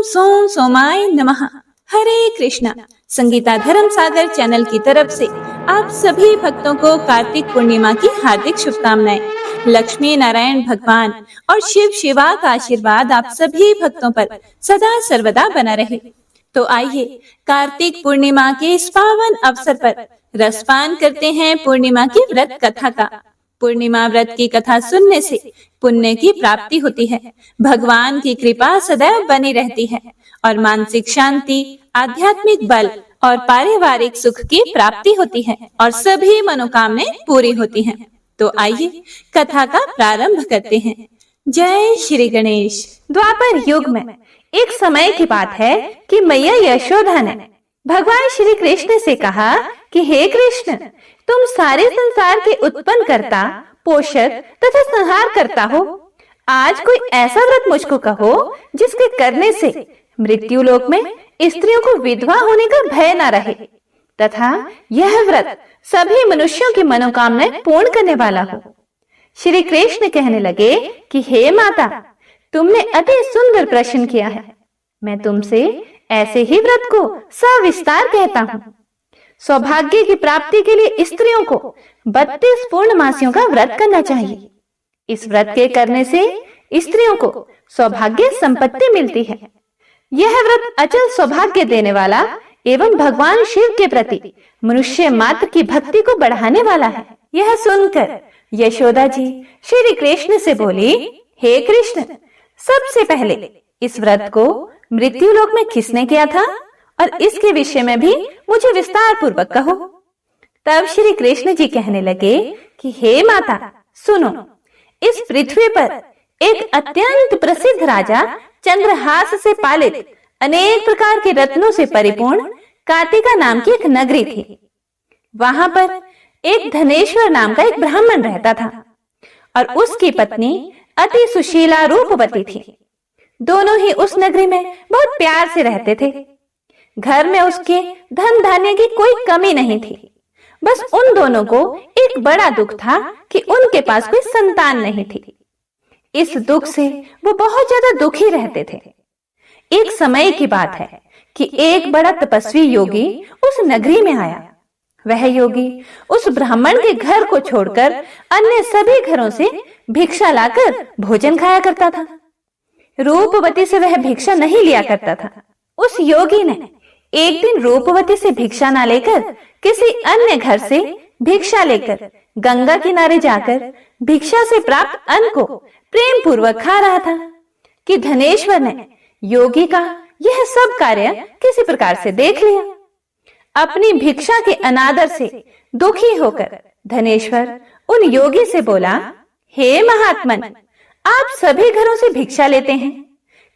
सोम सोमाय नमः। हरे कृष्णा। संगीता धर्म सागर चैनल की तरफ से आप सभी भक्तों को कार्तिक पूर्णिमा की हार्दिक शुभकामनाएं। लक्ष्मी नारायण भगवान और शिव शिवा का आशीर्वाद आप सभी भक्तों पर सदा सर्वदा बना रहे। तो आइए कार्तिक पूर्णिमा के इस पावन अवसर पर रसपान करते हैं पूर्णिमा की व्रत कथा का। पूर्णिमा व्रत की कथा सुनने से पुण्य की प्राप्ति होती है, भगवान की कृपा सदैव बनी रहती है और मानसिक शांति, आध्यात्मिक बल और पारिवारिक सुख की प्राप्ति होती है और सभी मनोकामनाएं पूरी होती हैं। तो आइए कथा का प्रारंभ करते हैं। जय श्री गणेश। द्वापर युग में एक समय की बात है कि मैया यशोदा ने भगवान श्री कृष्ण से कहा कि हे कृष्ण, तुम सारे संसार के उत्पन्न करता, पोषक तथा संहार करता हो। आज कोई ऐसा व्रत मुझको कहो जिसके करने से मृत्यु लोक में स्त्रियों को विधवा होने का भय न रहे तथा यह व्रत सभी मनुष्यों की मनोकामनाएं पूर्ण करने वाला हो। श्री कृष्ण कहने लगे कि हे माता, तुमने अति सुंदर प्रश्न किया है। मैं तुमसे ऐसे ही व्रत को सविस्तार कहता हूँ। सौभाग्य की प्राप्ति के लिए स्त्रियों को 32 पूर्णमासियों का व्रत करना चाहिए। इस व्रत के करने से स्त्रियों को सौभाग्य संपत्ति मिलती है। यह व्रत अचल सौभाग्य देने वाला एवं भगवान शिव के प्रति मनुष्य मात्र की भक्ति को बढ़ाने वाला है। यह सुनकर यशोदा जी श्री कृष्ण से बोली, हे कृष्ण, सबसे पहले इस व्रत को मृत्यु लोक में किसने किया था और इसके विषय में भी मुझे विस्तार पूर्वक कहो। तब श्री कृष्ण जी कहने लगे कि हे माता, सुनो, इस पृथ्वी पर एक अत्यंत प्रसिद्ध राजा चंद्रहास से पालित अनेक प्रकार के रत्नों से परिपूर्ण कार्तिका नाम की एक नगरी थी। वहां पर एक धनेश्वर नाम का एक ब्राह्मण रहता था और उसकी पत्नी अति सुशीला रूपवती थी। दोनों ही उस नगरी में बहुत प्यार से रहते थे। घर में उसके धन धान्य की कोई कमी नहीं थी। बस उन दोनों को एक बड़ा दुख था कि उनके पास कोई संतान नहीं थी। इस दुख से वो बहुत ज्यादा दुखी रहते थे। एक समय की बात है कि एक बड़ा तपस्वी योगी उस नगरी में आया। वह योगी उस ब्राह्मण के घर को छोड़कर अन्य सभी घरों से भिक्षा लाकर भोजन खाया करता था। रूपवती से वह भिक्षा नहीं लिया करता था। उस योगी ने एक दिन रूपवती से भिक्षा न लेकर किसी अन्य घर से भिक्षा लेकर गंगा किनारे जाकर भिक्षा से प्राप्त अन्न को प्रेम पूर्वक खा रहा था कि धनेश्वर ने योगी का यह सब कार्य किसी प्रकार से देख लिया। अपनी भिक्षा के अनादर से दुखी होकर धनेश्वर उन योगी से बोला, हे महात्मन, आप सभी घरों से भिक्षा लेते हैं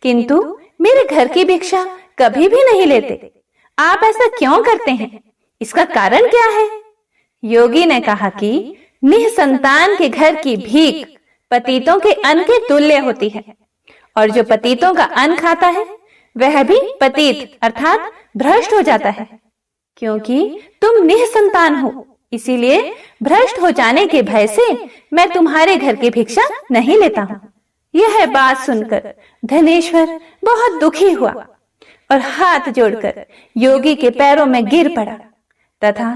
किंतु मेरे घर की भिक्षा कभी भी नहीं लेते। आप ऐसा क्यों करते हैं? इसका कारण क्या है? योगी ने कहा कि निसंतान के घर की भीख पतितों के अन्न के तुल्य होती है और जो पतितों का अन्न खाता है वह भी पतित अर्थात भ्रष्ट हो जाता है। क्योंकि तुम निसंतान हो, इसीलिए भ्रष्ट हो जाने के भय से मैं तुम्हारे घर की भिक्षा नहीं लेता हूँ। यह बात सुनकर धनेश्वर बहुत दुखी हुआ और हाथ जोड़कर योगी के पैरों में गिर पड़ा तथा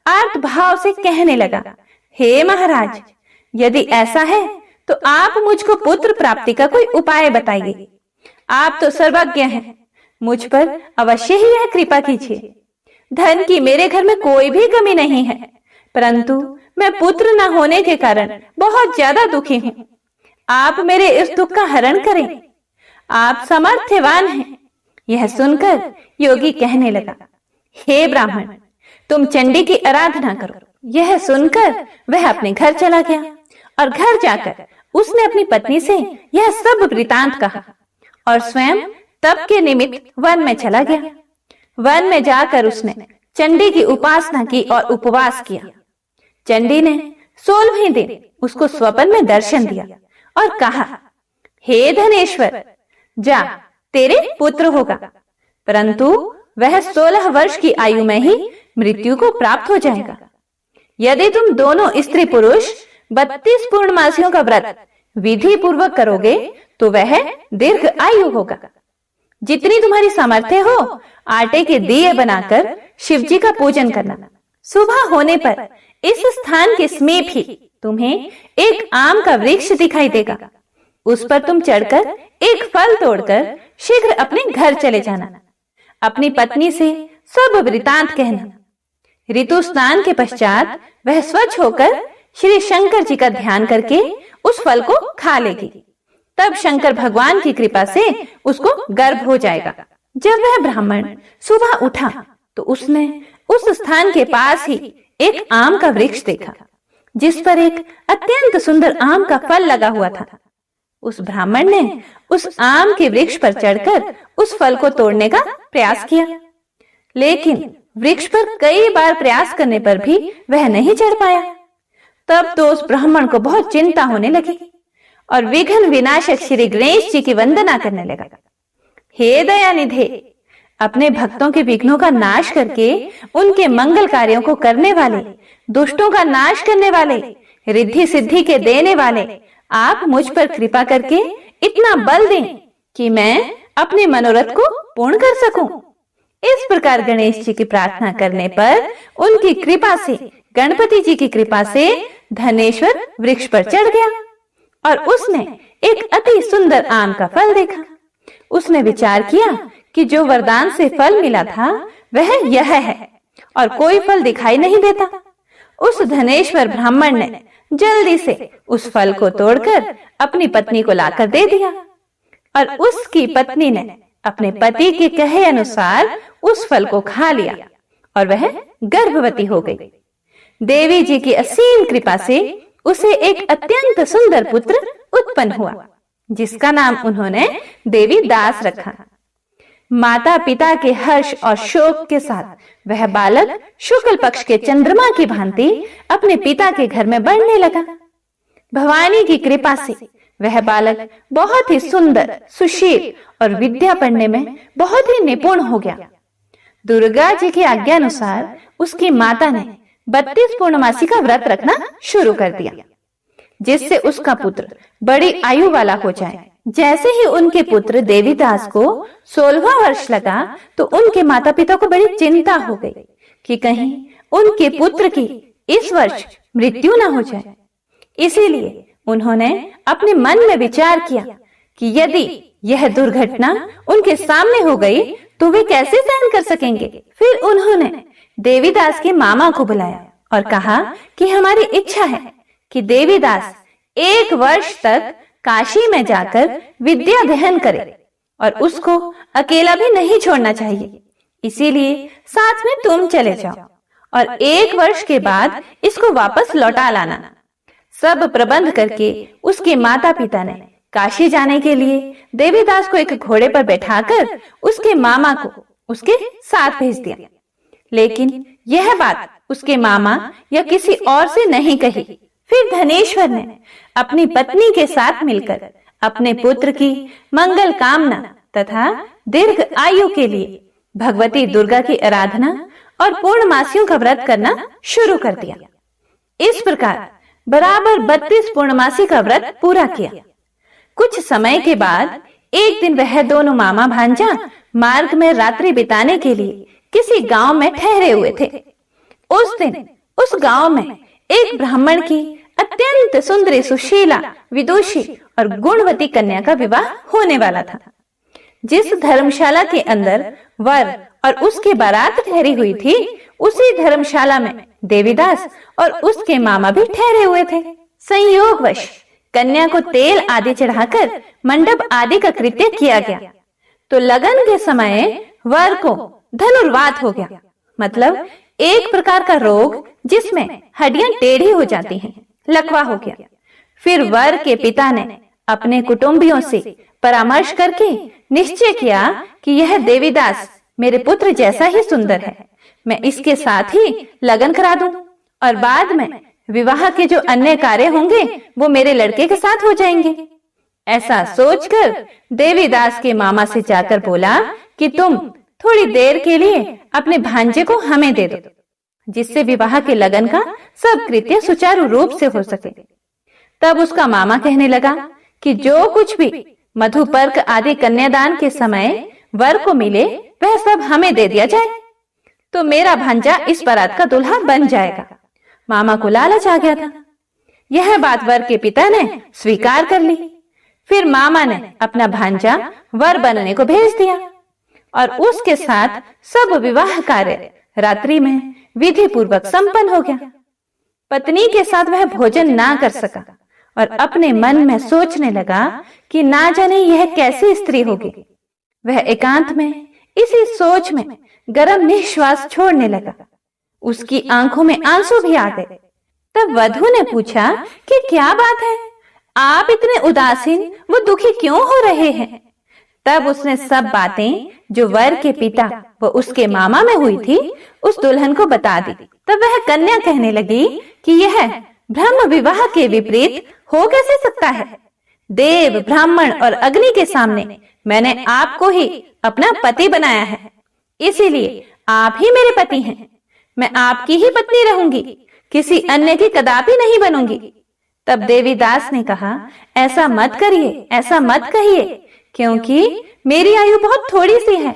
आर्त भाव से कहने लगा, हे महाराज, यदि ऐसा है तो आप मुझको पुत्र प्राप्ति का कोई उपाय बताइए। आप तो सर्वज्ञ हैं, मुझ पर अवश्य ही यह कृपा कीजिए। धन की मेरे घर में कोई भी कमी नहीं है, परंतु मैं पुत्र न होने के कारण बहुत ज्यादा दुखी हूँ। आप मेरे इस दुख का हरण करें। आप समर्थवान हैं। यह सुनकर योगी कहने लगा, हे ब्राह्मण, तुम चंडी की आराधना करो। यह सुनकर वह अपने घर चला गया और घर जाकर उसने अपनी पत्नी से यह सब वृतांत कहा और स्वयं तप के निमित्त वन में चला गया। वन में जाकर उसने चंडी की उपासना की और उपवास किया। चंडी ने 16वें दिन उसको स्वप्न में दर्शन दिया और कहा, हे धनेश्वर, जा, तेरे पुत्र होगा, परंतु वह 16 वर्ष की आयु में ही मृत्यु को प्राप्त हो जाएगा। यदि तुम दोनों स्त्री पुरुष 32 पूर्णमासियों का व्रत विधि पूर्वक करोगे तो वह दीर्घ आयु होगा। जितनी तुम्हारी सामर्थ्य हो आटे के दिए बनाकर शिव जी का पूजन करना। सुबह होने पर इस स्थान के समीप ही तुम्हें एक आम का वृक्ष दिखाई देगा। उस पर तुम चढ़कर एक फल तोड़कर शीघ्र अपने घर चले जाना। अपनी पत्नी से सब वृतांत कहना। ऋतु स्नान के पश्चात वह स्वच्छ होकर श्री शंकर जी का ध्यान करके उस फल को खा लेगी। तब शंकर भगवान की कृपा से उसको गर्भ हो जाएगा। जब वह ब्राह्मण सुबह उठा तो उसने उस स्थान के पास ही एक आम का वृक्ष देखा, जिस पर एक अत्यंत सुंदर आम का फल लगा हुआ था। उस ब्राह्मण ने उस आम के वृक्ष पर चढ़कर उस फल को तोड़ने का प्रयास किया, लेकिन वृक्ष पर कई बार प्रयास करने पर भी वह नहीं चढ़ पाया। तब तो उस ब्राह्मण को बहुत चिंता होने लगी और विघ्न विनाशक श्री गणेश जी की वंदना करने लगा। हे दयानिधे, अपने भक्तों के विघ्नों का नाश करके उनके मंगल कार्यों को करने वाले, दुष्टों का नाश करने वाले, रिद्धि सिद्धि के देने वाले, आप मुझ पर कृपा करके इतना बल दें कि मैं अपने मनोरथ को पूर्ण कर सकूं। इस प्रकार गणेश जी की प्रार्थना करने पर उनकी कृपा से, गणपति जी की कृपा से धनेश्वर वृक्ष पर चढ़ गया और उसने एक अति सुंदर आम का फल देखा। उसने विचार किया कि जो वरदान से फल मिला था वह यह है और कोई फल दिखाई नहीं देता। उस धनेश्वर ब्राह्मण ने जल्दी से उस फल को तोड़कर अपनी पत्नी को लाकर दे दिया और उसकी पत्नी ने अपने पति के कहे अनुसार उस फल को खा लिया और वह गर्भवती हो गई। देवी जी की असीम कृपा से उसे एक अत्यंत सुंदर पुत्र उत्पन्न हुआ, जिसका नाम उन्होंने देवी दास रखा। माता पिता के हर्ष और शोक के साथ वह बालक शुक्ल पक्ष के चंद्रमा की भांति अपने पिता के घर में बढ़ने लगा। भवानी की कृपा से वह बालक बहुत ही सुंदर, सुशील और विद्या पढ़ने में बहुत ही निपुण हो गया। दुर्गा जी की आज्ञा अनुसार उसकी माता ने 32 पूर्णमासी का व्रत रखना शुरू कर दिया, जिससे उसका पुत्र बड़ी आयु वाला हो जाए। जैसे ही उनके पुत्र देवीदास को 16वां वर्ष लगा तो उनके माता पिता को बड़ी चिंता हो गई कि कहीं उनके पुत्र की इस वर्ष मृत्यु न हो जाए। इसीलिए उन्होंने अपने मन में विचार किया कि यदि यह दुर्घटना उनके सामने हो गई तो वे कैसे सहन कर सकेंगे। फिर उन्होंने देवीदास के मामा को बुलाया और कहा कि हमारी इच्छा है कि देवीदास 1 वर्ष तक काशी में जाकर विद्या अध्ययन करे और उसको अकेला भी नहीं छोड़ना चाहिए। इसीलिए साथ में तुम चले जाओ और 1 वर्ष के बाद इसको वापस लौटा लाना। सब प्रबंध करके उसके माता पिता ने काशी जाने के लिए देवीदास को एक घोड़े पर बैठाकर उसके मामा को उसके साथ भेज दिया। लेकिन यह बात उसके मामा या किसी और से नहीं कही। फिर धनेश्वर ने अपनी पत्नी के साथ मिलकर अपने पुत्र की मंगल कामना तथा दीर्घ आयु के लिए भगवती दुर्गा की आराधना और पूर्णमासियों का व्रत करना शुरू कर दिया। इस प्रकार बराबर 32 पूर्णमासी का व्रत पूरा किया। कुछ समय के बाद एक दिन वह दोनों मामा भांजा मार्ग में रात्रि बिताने के लिए किसी गांव में ठहरे हुए थे। उस दिन उस गांव में एक ब्राह्मण की अत्यंत सुंदरी, सुशीला, विदुषी और गुणवती कन्या का विवाह होने वाला था। जिस धर्मशाला के अंदर वर और उसकी बारात ठहरी हुई थी, उसी धर्मशाला में देवीदास और उसके मामा भी ठहरे हुए थे। संयोगवश कन्या को तेल आदि चढ़ाकर मंडप आदि का कृत्य किया गया तो लगन के समय वर को धनुर्वात हो गया, मतलब एक प्रकार का रोग जिसमें हड्डियां टेढ़ी हो जाती हैं, लकवा हो गया। फिर वर के पिता ने अपने कुटुंबियों से परामर्श करके निश्चय किया कि यह देवीदास मेरे पुत्र जैसा ही सुंदर है, मैं इसके साथ ही लगन करा दूं और बाद में विवाह के जो अन्य कार्य होंगे वो मेरे लड़के के साथ हो जाएंगे। ऐसा सोचकर देवीदास के मामा से जाकर बोला कि तुम थोड़ी देर के लिए अपने भांजे को हमें दे दो, जिससे विवाह के लगन का सब कृत्य सुचारू रूप से हो सके। तब उसका मामा कहने लगा कि जो कुछ भी मधुपर्क आदि कन्यादान के समय वर को मिले वह सब हमें दे दिया जाए, तो मेरा भांजा इस बारात का दूल्हा बन जाएगा। मामा को लालच आ गया था। यह बात वर के पिता ने स्वीकार कर ली। फिर मामा ने अपना भांजा वर बनने को भेज दिया और उसके साथ सब विवाह कार्य रात्रि में विधि पूर्वक संपन्न हो गया। पत्नी के साथ वह भोजन ना कर सका और अपने मन में सोचने लगा कि ना जाने यह कैसी स्त्री होगी। वह एकांत में इसी सोच में गरम निश्वास छोड़ने लगा। उसकी आंखों में आंसू भी आ गए। तब वधू ने पूछा कि क्या बात है, आप इतने उदासीन व दुखी क्यों हो रहे हैं? तब उसने सब बातें जो वर के पिता व उसके मामा में हुई थी उस दुल्हन को बता दी। तब वह कन्या कहने लगी कि यह ब्रह्म विवाह के विपरीत हो कैसे सकता है? देव, ब्राह्मण और अग्नि के सामने मैंने आपको ही अपना पति बनाया है, इसीलिए आप ही मेरे पति हैं। मैं आपकी ही पत्नी रहूंगी, किसी अन्य की कदापि नहीं बनूंगी। तब देवीदास ने कहा, ऐसा मत करिए, ऐसा मत कहिए, क्योंकि मेरी आयु बहुत थोड़ी सी है।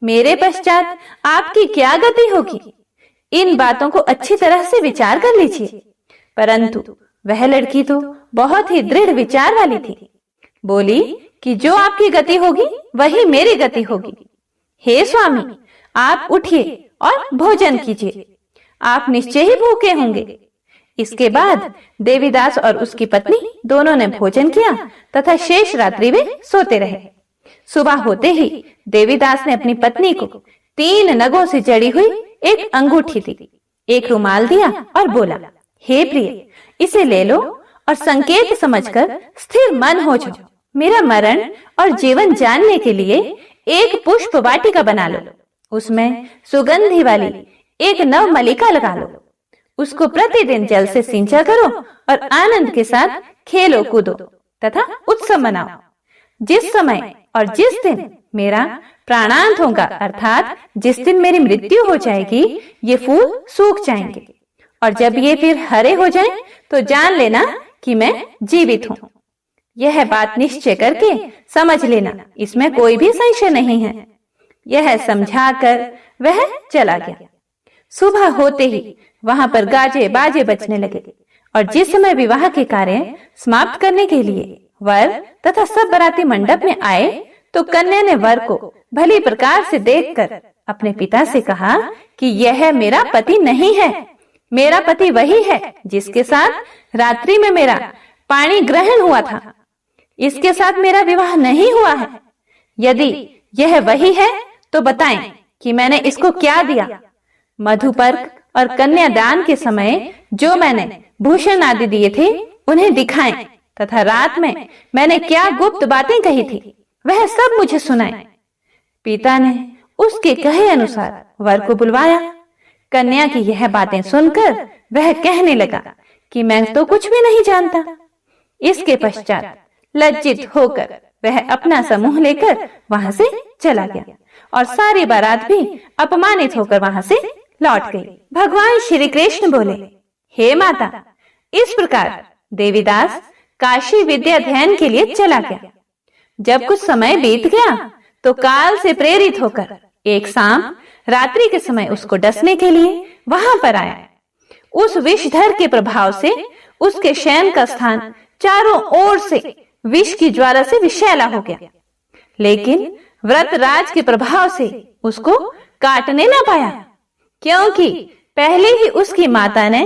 मेरे पश्चात आपकी क्या गति होगी? इन बातों को अच्छी तरह से विचार कर लीजिए। परंतु वह लड़की तो बहुत ही दृढ़ विचार वाली थी। बोली कि जो आपकी गति होगी वही मेरी गति होगी। हे स्वामी, आप उठिए और भोजन कीजिए, आप निश्चय ही भूखे होंगे। इसके बाद देवीदास और उसकी पत्नी दोनों ने भोजन किया तथा शेष रात्रि वे सोते रहे। सुबह होते ही देवीदास ने अपनी पत्नी को 3 नगों से जड़ी हुई एक अंगूठी दी, एक रुमाल दिया और बोला, हे प्रिय, इसे ले लो और संकेत समझकर स्थिर मन हो जाओ। मेरा मरण और जीवन जानने के लिए एक पुष्प वाटिका बना लो, उसमें सुगंधी वाली एक नव मलिका लगा लो। उसको प्रतिदिन जल से सिंचा करो और आनंद के साथ खेलो कूदो तथा उत्सव मनाओ। जिस समय और जिस दिन मेरा प्राणांत होगा, अर्थात जिस दिन मेरी मृत्यु हो जाएगी, ये फूल सूख जाएंगे और जब ये फिर हरे हो जाएं, तो जान लेना कि मैं जीवित हूँ। यह बात निश्चय करके समझ लेना, इसमें कोई भी संशय नहीं है। यह समझाकर वह चला गया। सुबह होते ही वहां पर गाजे बाजे बजने लगे और जिस समय विवाह के कार्य समाप्त करने के लिए वर तथा सब बाराती मंडप में आए, तो कन्या ने वर को भली प्रकार से देखकर अपने पिता से कहा कि यह मेरा पति नहीं है। मेरा पति वही है जिसके साथ रात्रि में मेरा पाणी ग्रहण हुआ था। इसके साथ मेरा विवाह नहीं हुआ है। यदि यह वही है तो बताएं कि मैंने इसको क्या दिया। मधुपर्क और कन्यादान के समय जो मैंने भूषण आदि दिए थे उन्हें दिखाएं तथा रात में मैंने क्या गुप्त बातें कही थी वह सब मुझे सुनाएं। पिता ने उसके कहे अनुसार वर को बुलवाया। कन्या की यह बातें सुनकर वह कहने लगा कि मैं तो कुछ भी नहीं जानता। इसके पश्चात लज्जित होकर वह अपना समूह लेकर वहां से चला गया और सारी बारात भी अपमानित होकर वहां से लौट गई। भगवान श्री कृष्ण बोले, हे माता, इस प्रकार देवीदास काशी विद्या अध्ययन के लिए चला गया। जब कुछ समय बीत गया तो काल से प्रेरित होकर एक सांप रात्रि के समय उसको डसने के लिए वहां पर आया। उस विषधर के प्रभाव से उसके शयन का स्थान चारों ओर से विष की ज्वाला से विषैला हो गया, लेकिन व्रतराज के प्रभाव से उसको काटने ना पाया, क्योंकि पहले ही उसकी माता ने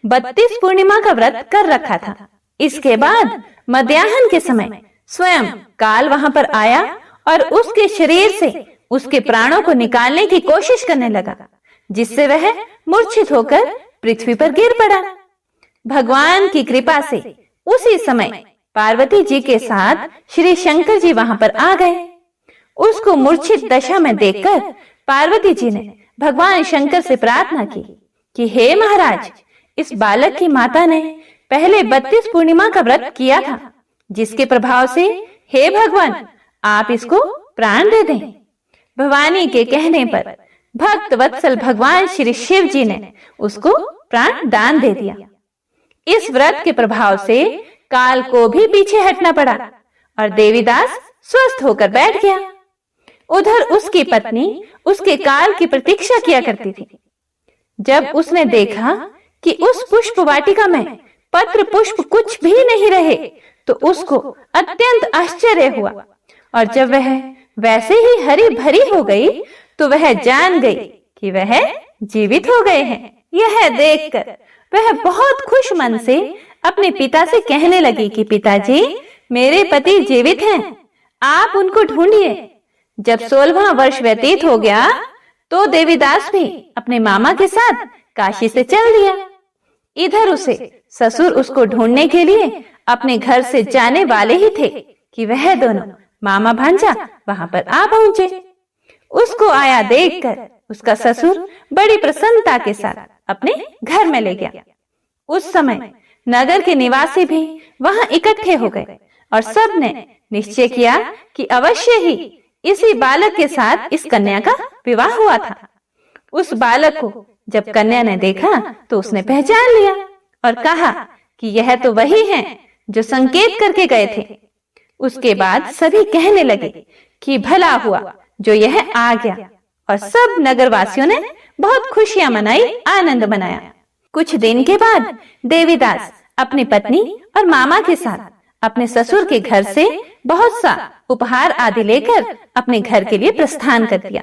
32 पूर्णिमा का व्रत कर रखा था। इसके बाद मध्याह्न के समय स्वयं काल वहां पर आया और उसके शरीर से उसके प्राणों को निकालने की कोशिश करने लगा, जिससे वह मूर्छित होकर पृथ्वी पर गिर पड़ा। भगवान की कृपा से उसी समय पार्वती जी के साथ श्री शंकर जी वहां पर आ गए। उसको मूर्छित दशा में देखकर पार्वती जी ने भगवान शंकर से प्रार्थना की कि हे महाराज, इस बालक की माता ने पहले 32 पूर्णिमा का व्रत किया था, जिसके प्रभाव से हे भगवान आप इसको प्राण दे दें। भवानी के कहने पर भक्त वत्सल भगवान श्री शिव जी ने उसको प्राण दान दे दिया। इस व्रत के प्रभाव से काल को भी पीछे हटना पड़ा और देवीदास स्वस्थ होकर बैठ गया। उधर उसकी पत्नी उसके काल की प्रतीक्षा किया करती थी। जब उसने देखा कि उस पुष्प वाटिका में पत्र पुष्प कुछ भी नहीं रहे तो उसको अत्यंत आश्चर्य हुआ, और जब वह वैसे ही हरी भरी हो गई तो वह जान गई कि वह जीवित हो गए हैं। यह देखकर वह बहुत खुश मन से अपने पिता से कहने लगी कि पिताजी, मेरे पति जीवित हैं, आप उनको ढूंढिए। जब 16वां वर्ष व्यतीत हो गया तो देवीदास भी अपने मामा के साथ काशी से चल दिया। इधर उसे ससुर उसको ढूंढने के लिए अपने घर से जाने वाले ही थे कि वह दोनों मामा भांजा वहां पर आ पहुंचे। उसको आया देखकर उसका ससुर बड़ी प्रसन्नता के साथ अपने घर में ले गया। उस समय नगर के निवासी भी वहां इकट्ठे हो गए और सब ने निश्चय किया कि अवश्य ही इसी बालक के साथ इस कन्या का विवाह हुआ था। उस बालक को जब कन्या ने देखा तो उसने पहचान लिया और कहा कि यह तो वही है जो संकेत करके गए थे। उसके बाद सभी कहने लगे कि भला हुआ जो यह आ गया, और सब नगरवासियों ने बहुत खुशियां मनाई, आनंद मनाया। कुछ दिन के बाद देवीदास अपनी पत्नी और मामा के साथ अपने ससुर के घर से बहुत सा उपहार आदि लेकर अपने घर के लिए प्रस्थान कर दिया।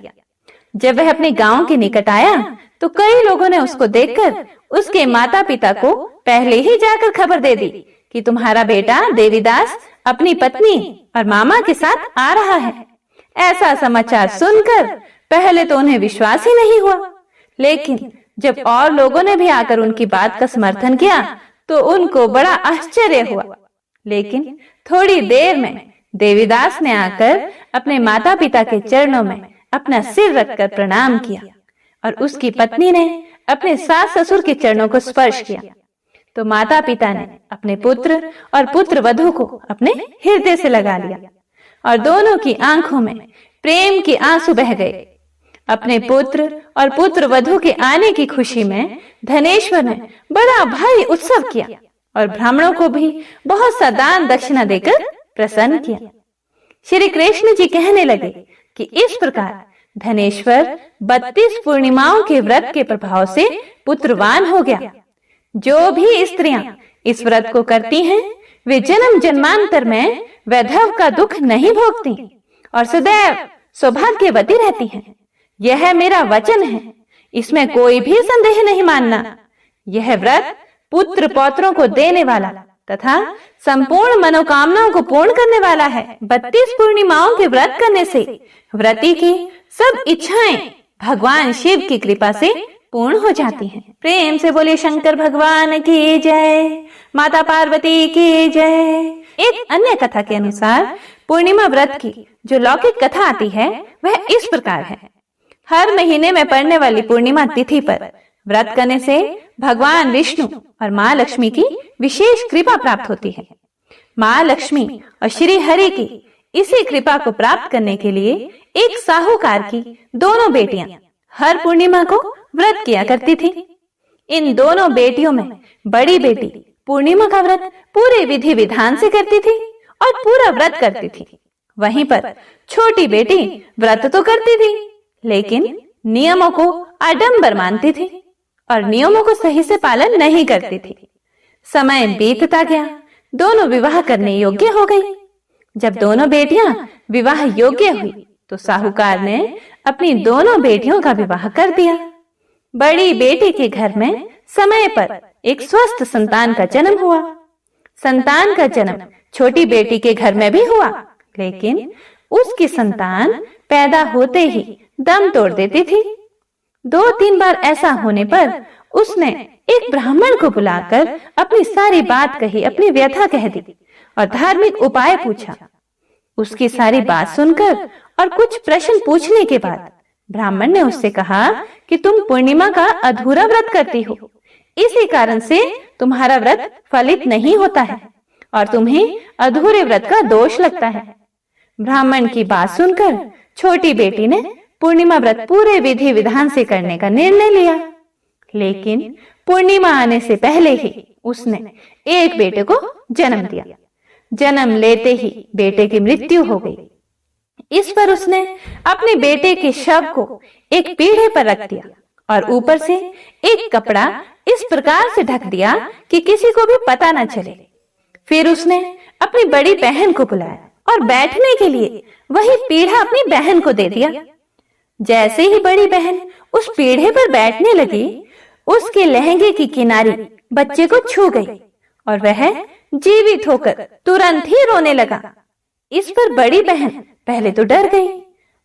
जब वह अपने गांव के निकट आया तो कई लोगों ने उसको देखकर उसके माता पिता को पहले ही जाकर खबर दे दी कि तुम्हारा बेटा देवीदास अपनी पत्नी और मामा के साथ आ रहा है। ऐसा समाचार सुनकर पहले तो उन्हें विश्वास ही नहीं हुआ, लेकिन जब और लोगों ने भी आकर उनकी बात का समर्थन किया तो उनको बड़ा आश्चर्य हुआ। लेकिन थोड़ी देर में देवीदास ने आकर अपने माता पिता के चरणों में अपना सिर रखकर प्रणाम किया और उसकी पत्नी ने अपने सास ससुर के चरणों को स्पर्श किया तो माता पिता ने अपने पुत्र और पुत्र वधू को अपने हृदय से लगा लिया और दोनों की आंखों में प्रेम के आंसू बह गए। अपने पुत्र और पुत्र वधू के आने की खुशी में धनेश्वर ने बड़ा भारी उत्सव किया और ब्राह्मणों को भी बहुत सा दान दक्षिणा देकर प्रसन्न किया। श्री कृष्ण जी कहने लगे कि इस प्रकार धनेश्वर 32 पूर्णिमाओं के व्रत के प्रभाव से पुत्रवान हो गया। जो भी स्त्रियां इस व्रत को करती हैं, वे जन्म जन्मांतर में वैधव का दुख नहीं भोगती और सदैव सौभाग्यवती रहती हैं। यह मेरा वचन है, इसमें कोई भी संदेह नहीं मानना। यह व्रत पुत्र पौत्रों को देने वाला तथा संपूर्ण मनोकामनाओं को पूर्ण करने वाला है। 32 पूर्णिमाओं के व्रत करने से व्रती की सब इच्छाएं भगवान शिव की कृपा से पूर्ण हो जाती हैं। प्रेम से बोले शंकर भगवान की जय, माता पार्वती की जय। एक अन्य कथा के अनुसार पूर्णिमा व्रत की जो लौकिक कथा आती है वह इस प्रकार है। हर महीने में पड़ने वाली पूर्णिमा तिथि पर व्रत करने से भगवान विष्णु और माँ लक्ष्मी की विशेष कृपा प्राप्त होती है। माँ लक्ष्मी और श्री हरि की इसी कृपा को प्राप्त करने के लिए एक साहूकार की दोनों बेटियां हर पूर्णिमा को व्रत किया करती थी। इन दोनों बेटियों में बड़ी बेटी पूर्णिमा का व्रत पूरे विधि विधान से करती थी और पूरा व्रत करती थी। वहीं पर छोटी बेटी व्रत तो करती थी लेकिन नियमों को आडंबर मानती थी और नियमों को सही से पालन नहीं करती थी। समय बीतता गया, दोनों विवाह करने योग्य हो गई। जब दोनों बेटियां विवाह योग्य हुई तो साहूकार ने अपनी दोनों बेटियों का विवाह कर दिया। बड़ी बेटी के घर में समय पर एक स्वस्थ संतान का जन्म हुआ। संतान का जन्म छोटी बेटी के घर में भी हुआ, लेकिन उसकी संतान पैदा होते ही दम तोड़ देती थी। 2-3 बार ऐसा होने पर उसने एक ब्राह्मण को बुलाकर अपनी सारी बात कही, अपनी व्यथा कह दी और धार्मिक उपाय पूछा। उसकी सारी बात सुनकर और कुछ प्रश्न पूछने के बाद ब्राह्मण ने उससे कहा कि तुम पूर्णिमा का अधूरा व्रत करती हो, इसी कारण से तुम्हारा व्रत फलित नहीं होता है और तुम्हें अधूरे व्रत का दोष लगता है। ब्राह्मण की बात सुनकर छोटी बेटी ने पूर्णिमा व्रत पूरे विधि विधान से करने का निर्णय लिया, लेकिन पूर्णिमा आने से पहले ही उसने एक बेटे को जन्म दिया। जन्म लेते ही बेटे की मृत्यु हो गई। इस पर उसने अपने बेटे के शव को एक पीढ़े पर रख दिया और ऊपर से एक कपड़ा इस प्रकार से ढक दिया कि किसी को भी पता न चले। फिर उसने अपनी बड़ी बहन को बुलाया और बैठने के लिए वही पीढ़ा अपनी बहन को दे दिया। जैसे ही बड़ी बहन उस पीढ़े पर बैठने लगी, उसके लहंगे की किनारी बच्चे को छू गई और वह जीवित होकर तुरंत ही रोने लगा। इस पर बड़ी बहन पहले तो डर गई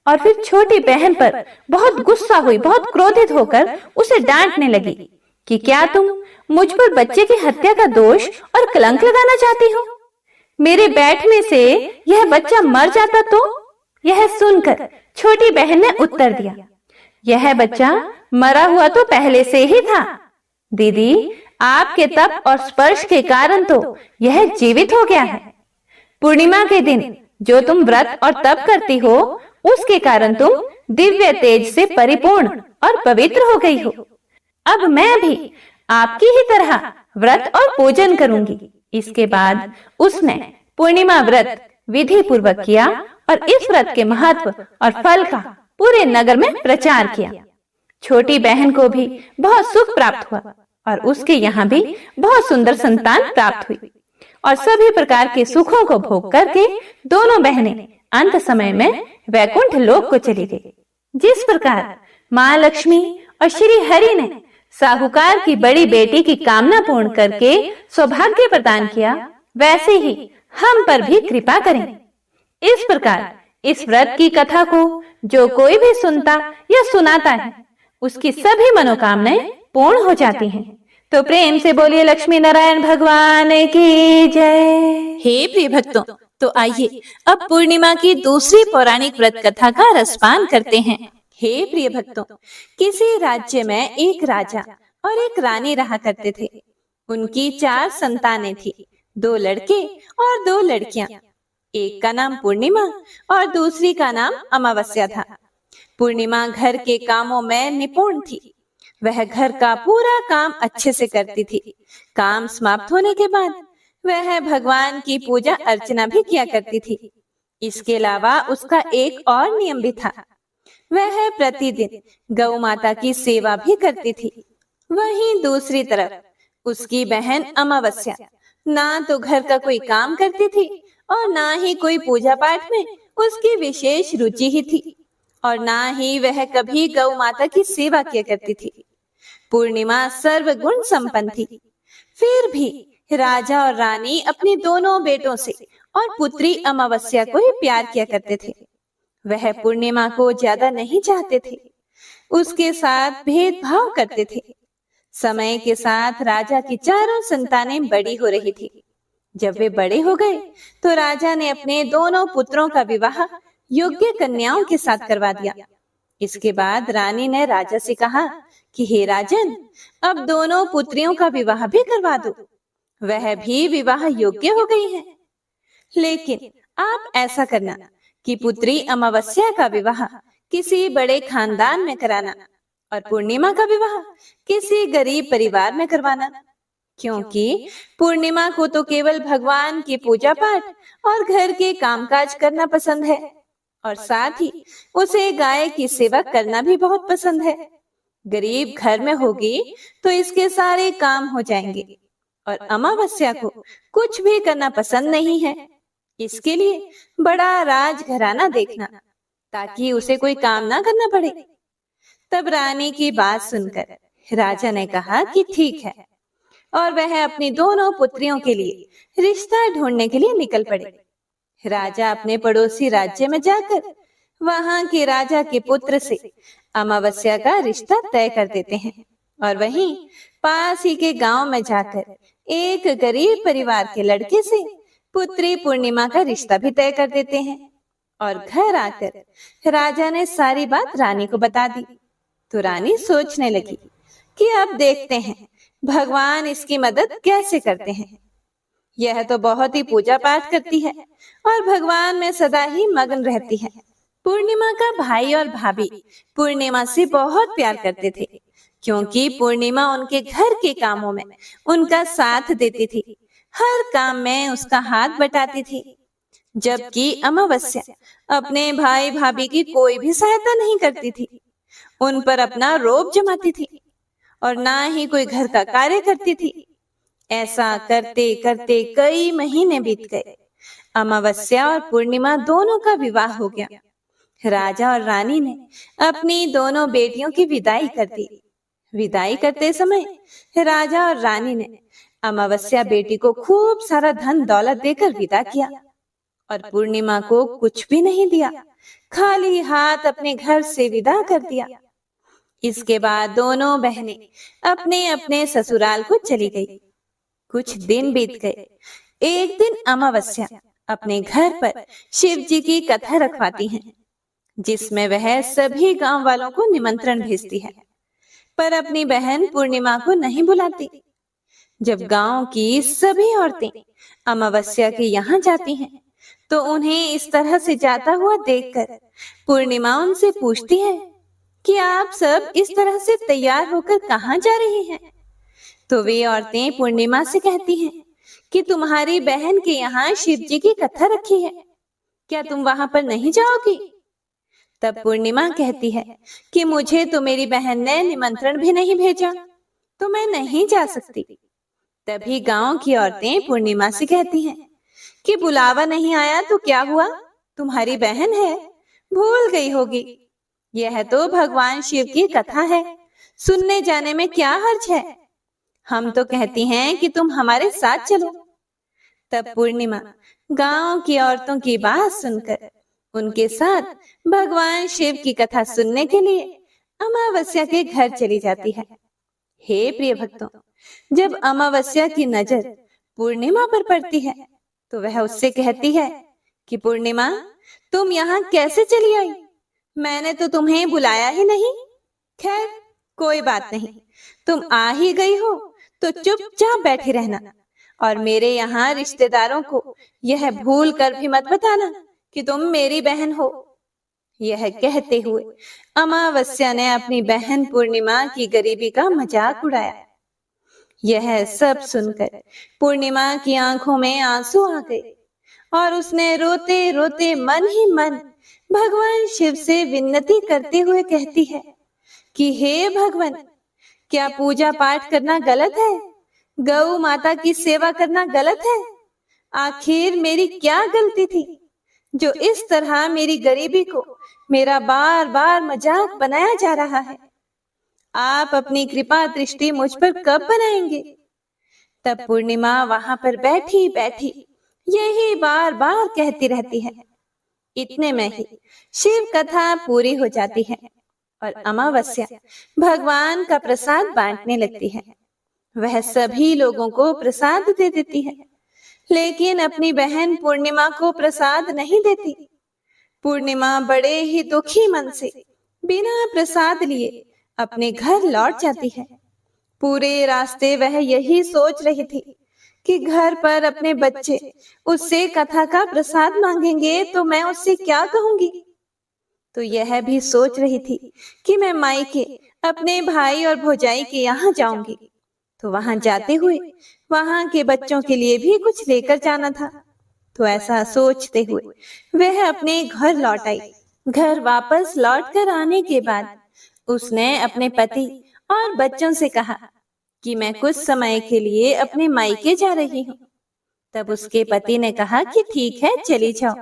और फिर छोटी बहन पर बहुत गुस्सा हुई, बहुत क्रोधित होकर उसे डांटने लगी कि क्या तुम मुझ पर बच्चे की हत्या का दोष और कलंक लगाना चाहती हो? मेरे बैठने से यह बच्चा मर जाता तो? यह सुनकर छोटी बहन ने उत्तर दिया, यह बच्चा मरा हुआ तो पहले से ही था दीदी, आपके तप और स्पर्श के कारण तो यह जीवित हो गया है। पूर्णिमा के दिन जो तुम व्रत और तप करती हो, उसके कारण तुम दिव्य तेज से परिपूर्ण और पवित्र हो गई हो। अब मैं भी आपकी ही तरह व्रत और पूजन करूंगी। इसके बाद उसने पूर्णिमा व्रत विधि पूर्वक किया और इस व्रत के महत्व और फल का पूरे नगर में प्रचार किया। छोटी बहन को भी बहुत सुख प्राप्त हुआ और उसके यहाँ भी बहुत सुंदर संतान प्राप्त हुई और सभी प्रकार के सुखों को भोग करके दोनों बहनें अंत समय में वैकुंठ लोक को चली गई। जिस प्रकार माँ लक्ष्मी और श्री हरि ने साहूकार की बड़ी बेटी की कामना पूर्ण करके सौभाग्य प्रदान किया, वैसे ही हम पर भी कृपा करें। इस प्रकार इस व्रत की कथा को जो कोई भी सुनता या सुनाता है, उसकी सभी मनोकामनाएं पूर्ण हो जाती हैं। तो प्रेम से बोलिए लक्ष्मी नारायण भगवान की जय। हे प्रिय भक्तों, तो आइए अब पूर्णिमा की दूसरी पौराणिक व्रत कथा का रसपान करते हैं। हे प्रिय भक्तों, किसी राज्य में एक राजा और एक रानी रहा करते थे। उनकी 4 संतानें थी, 2 लड़के और 2 लड़कियां। एक का नाम पूर्णिमा और दूसरी का नाम अमावस्या था। पूर्णिमा घर के कामों में निपुण थी। वह घर का पूरा काम अच्छे से करती थी। काम समाप्त होने के बाद वह भगवान की पूजा अर्चना भी किया करती थी। इसके अलावा उसका एक और नियम भी था। वह प्रतिदिन गौ माता की सेवा भी करती थी। वहीं दूसरी तरफ उसकी बहन अमावस्या ना तो घर का कोई काम करती थी और ना ही कोई पूजा पाठ में उसकी विशेष रुचि ही थी और ना ही वह कभी गौ माता की सेवा किया करती थी। पूर्णिमा सर्वगुण संपन्न थी। फिर भी राजा और रानी अपने दोनों बेटों से और पुत्री अमावस्या को ही प्यार किया करते थे। वह पूर्णिमा को ज्यादा नहीं चाहते थे, उसके साथ भेदभाव करते थे। समय के साथ राजा की 4 संतानें बड़ी हो रही थी। जब वे बड़े हो गए तो राजा ने अपने दोनों पुत्रों का विवाह योग्य कन्याओं के साथ करवा दिया। इसके बाद रानी ने राजा से कहा कि हे राजन, अब दोनों पुत्रियों का विवाह भी करवा दो। वह भी विवाह योग्य हो गई हैं। लेकिन आप ऐसा करना कि पुत्री अमावस्या का विवाह किसी बड़े खानदान में कराना और पूर्णिमा का विवाह किसी गरीब परिवार में करवाना, क्योंकि पूर्णिमा को तो केवल भगवान की पूजा पाठ और घर के कामकाज करना पसंद है और साथ ही उसे गाय की सेवा करना भी बहुत पसंद है। गरीब घर में होगी तो इसके सारे काम हो जाएंगे और अमावस्या को कुछ भी करना पसंद नहीं है। इसके लिए बड़ा राजघराना देखना ताकि उसे कोई काम ना करना पड़े। तब रानी की बात सुनकर राजा ने कहा कि ठीक है और वह अपनी दोनों पुत्रियों के लिए रिश्ता ढूंढने के लिए निकल पड़े। राजा अपने पड़ोसी राज्य में जाकर वहां के राजा के पुत्र से अमावस्या का रिश्ता तय कर देते हैं और वहीं पास ही के गांव में जाकर एक गरीब परिवार के लड़के से पुत्री पूर्णिमा का रिश्ता भी तय कर देते हैं। और घर आकर राजा ने सारी बात रानी को बता दी। तो रानी सोचने लगी कि अब देखते हैं भगवान इसकी मदद कैसे करते हैं। यह तो बहुत ही पूजा पाठ करती है और भगवान में सदा ही मग्न रहती है। पूर्णिमा का भाई और भाभी पूर्णिमा से बहुत प्यार करते थे, क्योंकि पूर्णिमा उनके घर के कामों में उनका साथ देती थी, हर काम में उसका हाथ बटाती थी। जबकि अमावस्या अपने भाई भाभी की कोई भी सहायता नहीं करती थी, उन पर अपना रोब जमाती थी और ना ही कोई घर का कार्य करती थी। ऐसा करते करते कई महीने बीत गए। अमावस्या और पूर्णिमा दोनों का विवाह हो गया। राजा और रानी ने अपनी दोनों बेटियों की विदाई कर दी। विदाई करते समय राजा और रानी ने अमावस्या बेटी को खूब सारा धन दौलत देकर विदा किया और पूर्णिमा को कुछ भी नहीं दिया, खाली हाथ अपने घर से विदा कर दिया। इसके बाद दोनों बहनें अपने अपने ससुराल को चली गई। कुछ दिन बीत गए। एक दिन अमावस्या अपने घर पर शिव जी की कथा रखवाती हैं, जिसमें वह सभी गांव वालों को निमंत्रण भेजती है, पर अपनी बहन पूर्णिमा को नहीं बुलाती। जब गांव की सभी औरतें अमावस्या के यहाँ जाती हैं, तो उन्हें इस तरह से जाता हुआ देखकर पूर्णिमा उनसे पूछती है कि आप सब इस तरह से तैयार होकर कहाँ जा रही हैं? तो वे औरतें पूर्णिमा से कहती हैं कि तुम्हारी बहन के यहाँ शिव जी की कथा रखी है, क्या तुम वहां पर नहीं जाओगी? तब पूर्णिमा कहती है कि मुझे तो मेरी बहन ने निमंत्रण भी नहीं भेजा, तो मैं नहीं जा सकती। तभी गांव की औरतें पूर्णिमा से कहती हैं कि बुलावा नहीं आया तो क्या हुआ, तुम्हारी बहन है, भूल गई होगी। यह तो भगवान शिव की कथा है, सुनने जाने में क्या हर्ज है। हम तो कहती हैं कि तुम हमारे साथ चलो। तब पूर्णिमा गांव की औरतों की बात सुनकर उनके साथ भगवान शिव की कथा सुनने के लिए अमावस्या के घर चली जाती है। हे प्रिय भक्तों, जब अमावस्या की नजर पूर्णिमा पर पड़ती है, तो वह उससे कहती है कि पूर्णिमा, तुम यहाँ कैसे चली आई? मैंने तो तुम्हें बुलाया ही नहीं। खैर कोई बात नहीं, तुम आ ही गई हो तो चुपचाप बैठी रहना और मेरे यहाँ रिश्तेदारों को यह भूल कर भी मत बताना कि तुम मेरी बहन हो। यह कहते हुए अमावस्या ने अपनी बहन पूर्णिमा की गरीबी का मजाक उड़ाया। यह सब सुनकर पूर्णिमा की आंखों में आंसू आ गए और उसने रोते रोते मन ही मन भगवान शिव से विनती करते हुए कहती है कि हे भगवान, क्या पूजा पाठ करना गलत है? गौ माता की सेवा करना गलत है? आखिर मेरी क्या गलती थी जो इस तरह मेरी गरीबी को मेरा बार बार मजाक बनाया जा रहा है? आप अपनी कृपा दृष्टि मुझ पर कब बनाएंगे? तब पूर्णिमा वहां पर बैठी बैठी यही बार बार कहती रहती है। इतने में ही शिव कथा पूरी हो जाती है और अमावस्या भगवान का प्रसाद बांटने लगती है। वह सभी लोगों को प्रसाद दे देती है, लेकिन अपनी बहन पूर्णिमा को प्रसाद नहीं देती। पूर्णिमा बड़े ही दुखी मन से बिना प्रसाद लिए अपने घर लौट जाती है। पूरे रास्ते वह यही सोच रही थी कि घर पर अपने बच्चे उससे कथा का प्रसाद मांगेंगे तो मैं उससे क्या कहूंगी। तो यह भी सोच रही थी कि मैं मायके अपने भाई और भौजाई के यहाँ जाऊंगी, तो वहां जाते हुए वहां के बच्चों के लिए भी कुछ लेकर जाना था। तो ऐसा सोचते हुए वह अपने घर लौट आई। घर वापस लौट कर आने के बाद उसने अपने पति और बच्चों से कहा कि मैं कुछ समय के लिए अपने मायके जा रही हूँ। तब उसके पति ने कहा कि ठीक है, चली जाओ।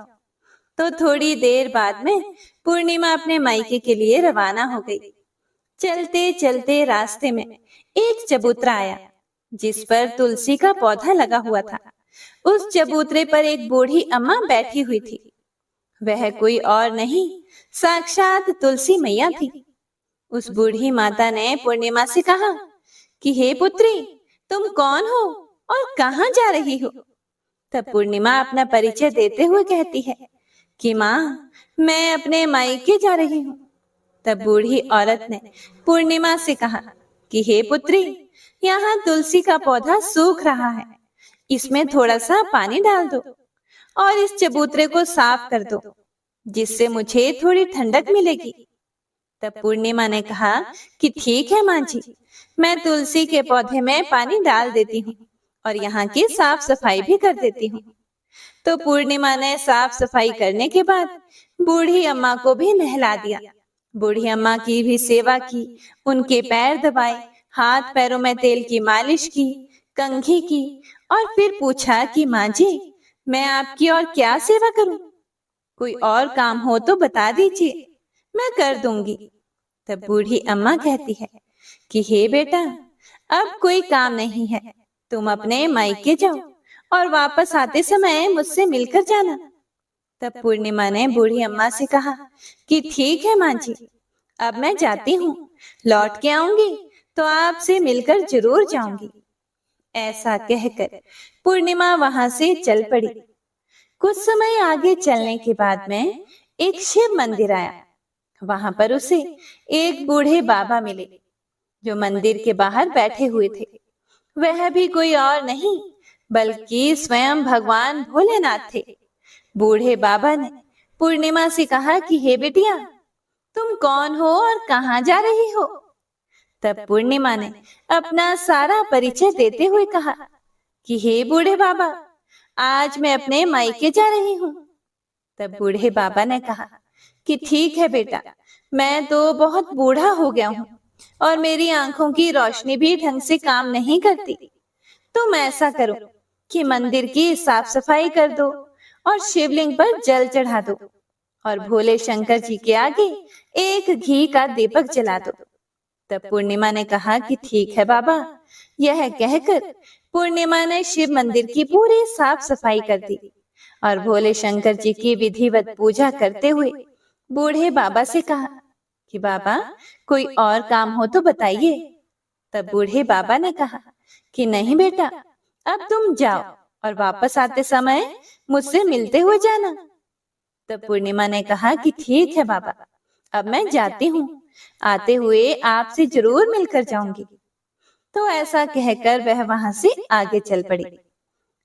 तो थोड़ी देर बाद में पूर्णिमा अपने मायके के लिए रवाना हो गई। चलते चलते रास्ते में एक चबूतरा आया, जिस पर तुलसी का पौधा लगा हुआ था। उस चबूतरे पर एक बूढ़ी अम्मा बैठी हुई थी। वह कोई और नहीं, साक्षात तुलसी मैया थी। उस बूढ़ी माता ने पूर्णिमा से कहा कि हे पुत्री, तुम कौन हो और कहाँ जा रही हो? तब पूर्णिमा अपना परिचय देते हुए कहती है कि माँ, मैं अपने मायके जा रही हूँ। तब बूढ़ी औरत ने पूर्णिमा से कहा कि हे पुत्री, यहाँ तुलसी का पौधा सूख रहा है, इसमें थोड़ा सा पानी डाल दो और इस चबूतरे को साफ कर दो, जिससे मुझे थोड़ी ठंडक मिलेगी। तब पूर्णिमा ने कहा कि ठीक है माँ जी, मैं तुलसी के पौधे में पानी डाल देती हूँ और यहाँ की साफ सफाई भी कर देती हूँ। तो पूर्णिमा ने साफ सफाई करने के बाद बूढ़ी अम्मा को भी नहला दिया। बूढ़ी अम्मा की भी सेवा की, उनके पैर दबाए, हाथ पैरों में तेल की मालिश की, कंघी की और फिर पूछा कि माँ जी, मैं आपकी और क्या सेवा करूं? कोई और काम हो तो बता दीजिए, मैं कर दूंगी। तब बूढ़ी अम्मा कहती है कि हे बेटा, अब कोई काम नहीं है, तुम अपने मायके जाओ और वापस आते समय मुझसे मिलकर जाना। तब पूर्णिमा ने बूढ़ी अम्मा से कहा कि ठीक है माँ जी, अब मैं जाती हूँ, लौट के आऊंगी तो आपसे मिलकर जरूर जाऊंगी। ऐसा कहकर पूर्णिमा वहां से चल पड़ी। कुछ समय आगे चलने के बाद में एक शिव मंदिर आया। वहां पर उसे एक बूढ़े बाबा मिले जो मंदिर के बाहर बैठे हुए थे। वह भी कोई और नहीं बल्कि स्वयं भगवान भोलेनाथ थे। बूढ़े बाबा ने पूर्णिमा से कहा कि हे बेटिया, तुम कौन हो और कहाँ जा रही हो? तब पूर्णिमा ने अपना सारा परिचय देते हुए कहा कि हे बूढ़े बाबा, आज मैं अपने मायके जा रही हूँ। तब बूढ़े बाबा ने कहा कि ठीक है बेटा, मैं तो बहुत बूढ़ा हो गया हूँ और मेरी आंखों की रोशनी भी ढंग से काम नहीं करती। तुम ऐसा करो कि मंदिर की साफ सफाई कर दो और शिवलिंग पर जल चढ़ा दो और भोले शंकर जी के आगे एक घी का दीपक जला दो। तब पूर्णिमा ने कहा कि ठीक है बाबा। यह कहकर पूर्णिमा ने शिव मंदिर की पूरी साफ सफाई कर दी और भोले शंकर जी की विधिवत पूजा करते हुए बूढ़े बाबा से कहा कि बाबा, कोई और काम हो तो बताइए। तब बूढ़े बाबा ने कहा कि नहीं बेटा, अब तुम जाओ और वापस आते समय मुझसे मिलते हुए जाना। तब पूर्णिमा ने कहा कि ठीक है बाबा, अब मैं जाती हूँ, आते हुए आपसे जरूर मिलकर जाऊंगी। तो ऐसा कहकर वह वहां से आगे चल पड़ी।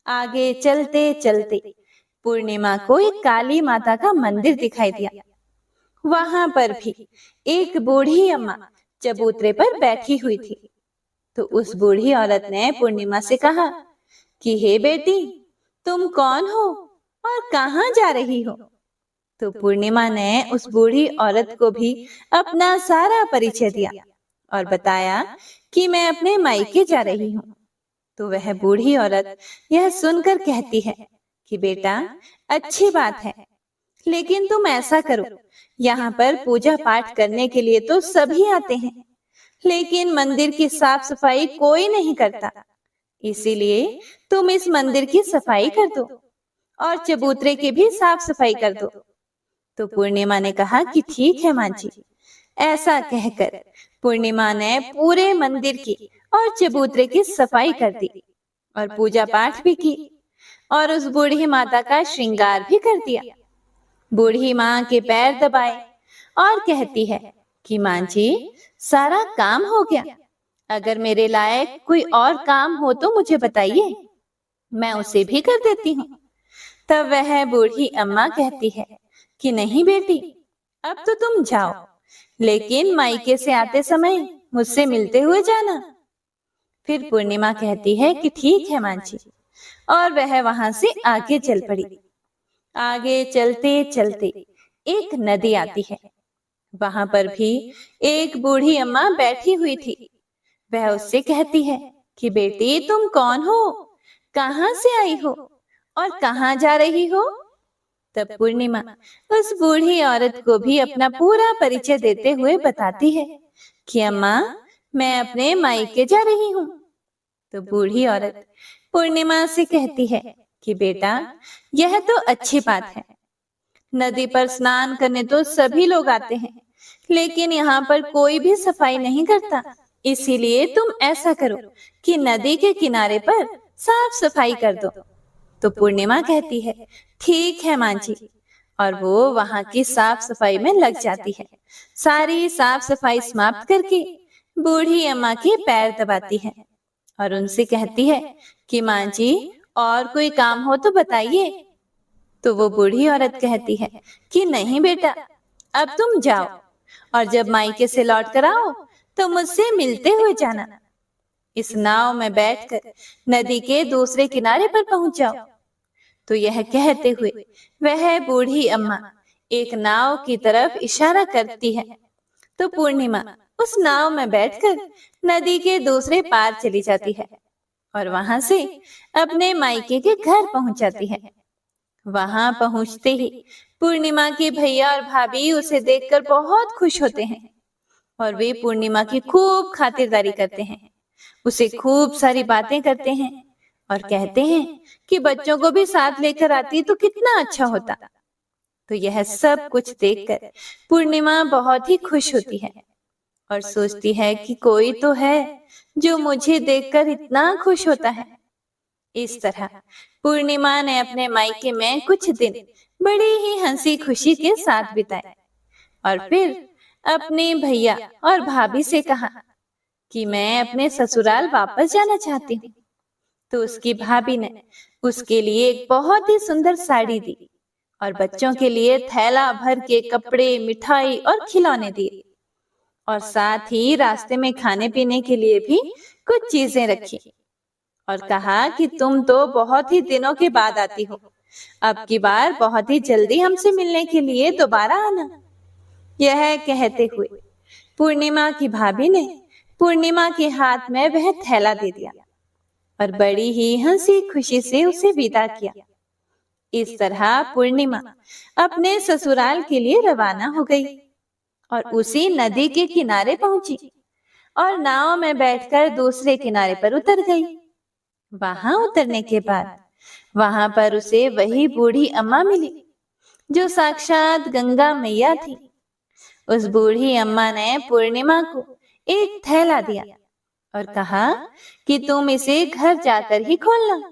आगे चलते चलते पूर्णिमा को एक काली माता का मंदिर दिखाई दिया। वहां पर भी एक बूढ़ी अम्मा चबूतरे पर बैठी हुई थी। तो उस बूढ़ी औरत ने पूर्णिमा से कहा कि हे बेटी, तुम कौन हो और कहाँ जा रही हो? तो पूर्णिमा ने उस बूढ़ी औरत को भी अपना सारा परिचय दिया और बताया कि मैं अपने मायके जा रही हूँ। तो वह बूढ़ी औरत यह सुनकर कहती है कि बेटा, अच्छी बात है, लेकिन तुम ऐसा करो, यहाँ पर पूजा पाठ करने के लिए तो सभी आते हैं, लेकिन मंदिर की साफ सफाई कोई नहीं करता। इसीलिए तुम इस मंदिर की सफाई कर दो और चबूतरे की भी साफ सफाई कर दो। तो पूर्णिमा ने कहा कि ठीक है माँ जी। ऐसा कहकर पूर्णिमा ने पूरे मंदिर की और चबूतरे की सफाई कर दी और पूजा पाठ भी की और उस बूढ़ी माता का श्रृंगार भी कर दिया। बूढ़ी माँ के पैर दबाए और कहती है कि माँ जी, सारा काम हो गया, अगर मेरे लायक कोई और काम हो तो मुझे बताइए, मैं उसे भी कर देती हूँ। तब वह बूढ़ी अम्मा कहती है कि नहीं बेटी, अब तो तुम जाओ, लेकिन मायके से आते समय मुझसे मिलते हुए जाना। फिर पूर्णिमा कहती है कि ठीक है माँ जी, और वह वहां से आगे चल पड़ी। आगे चलते चलते एक नदी आती है। वहां पर भी एक बूढ़ी अम्मा बैठी हुई थी। वह उससे कहती है कि बेटी, तुम कौन हो, कहाँ से आई हो और कहाँ जा रही हो? तब पूर्णिमा उस बूढ़ी औरत को भी अपना पूरा परिचय देते हुए बताती है कि अम्मा, मैं अपने मायके जा रही हूँ। तो बूढ़ी औरत पूर्णिमा से कहती है कि बेटा, यह तो अच्छी बात है, नदी पर स्नान करने तो सभी लोग आते हैं, लेकिन यहाँ पर कोई भी सफाई नहीं करता। इसीलिए तुम ऐसा करो कि नदी के किनारे पर साफ सफाई कर दो। तो पूर्णिमा कहती है ठीक है माँ जी, और वो वहां की साफ सफाई में लग जाती है। सारी साफ सफाई समाप्त करके बूढ़ी अम्मा के पैर दबाती है और उनसे कहती है कि माँ जी, और कोई काम हो तो बताइए। तो वो बूढ़ी औरत कहती है कि नहीं बेटा, अब तुम जाओ और जब मायके से लौट कर आओ तो मुझसे मिलते हुए जाना। इस नाव में बैठकर नदी के दूसरे किनारे पर पहुंच जाओ। तो यह कहते हुए वह बूढ़ी अम्मा एक नाव की तरफ इशारा करती है। तो पूर्णिमा उस नाव में बैठकर नदी के दूसरे पार चली जाती है और वहां से अपने मायके के घर पहुंच जाती है। वहां पहुंचते ही पूर्णिमा के भैया और भाभी उसे देखकर बहुत खुश होते हैं और वे पूर्णिमा की खूब खातिरदारी करते हैं, उसे खूब सारी बातें करते हैं और कहते हैं कि बच्चों को भी साथ लेकर आती तो कितना अच्छा होता। तो यह सब कुछ देखकर पूर्णिमा बहुत ही खुश होती है और सोचती है कि कोई तो है जो मुझे देखकर इतना खुश होता है। इस तरह पूर्णिमा ने अपने मायके में कुछ दिन बड़ी ही हंसी खुशी के साथ बिताए और फिर अपने भैया और भाभी से कहा कि मैं अपने ससुराल वापस जाना चाहती हूँ। तो उसकी भाभी ने उसके लिए एक बहुत ही सुंदर साड़ी दी और बच्चों के लिए थैला भर के कपड़े, मिठाई और खिलौने दिए और साथ ही रास्ते में खाने पीने के लिए भी कुछ चीजें रखी और कहा कि तुम तो बहुत ही दिनों के बाद आती हो, अब की बार बहुत ही जल्दी हमसे मिलने के लिए दोबारा आना। यह कहते हुए पूर्णिमा की भाभी ने पूर्णिमा के हाथ में वह थैला दे दिया और बड़ी ही हंसी खुशी से उसे विदा किया। इस तरह पूर्णिमा अपने ससुराल के लिए रवाना हो गई और उसी नदी के किनारे पहुंची और नाव में बैठकर दूसरे किनारे पर उतर गई। वहां उतरने के बाद वहां पर उसे वही बूढ़ी अम्मा मिली जो साक्षात गंगा मैया थी। उस बूढ़ी अम्मा ने पूर्णिमा को एक थैला दिया और कहा कि तुम इसे घर जाकर ही खोलना।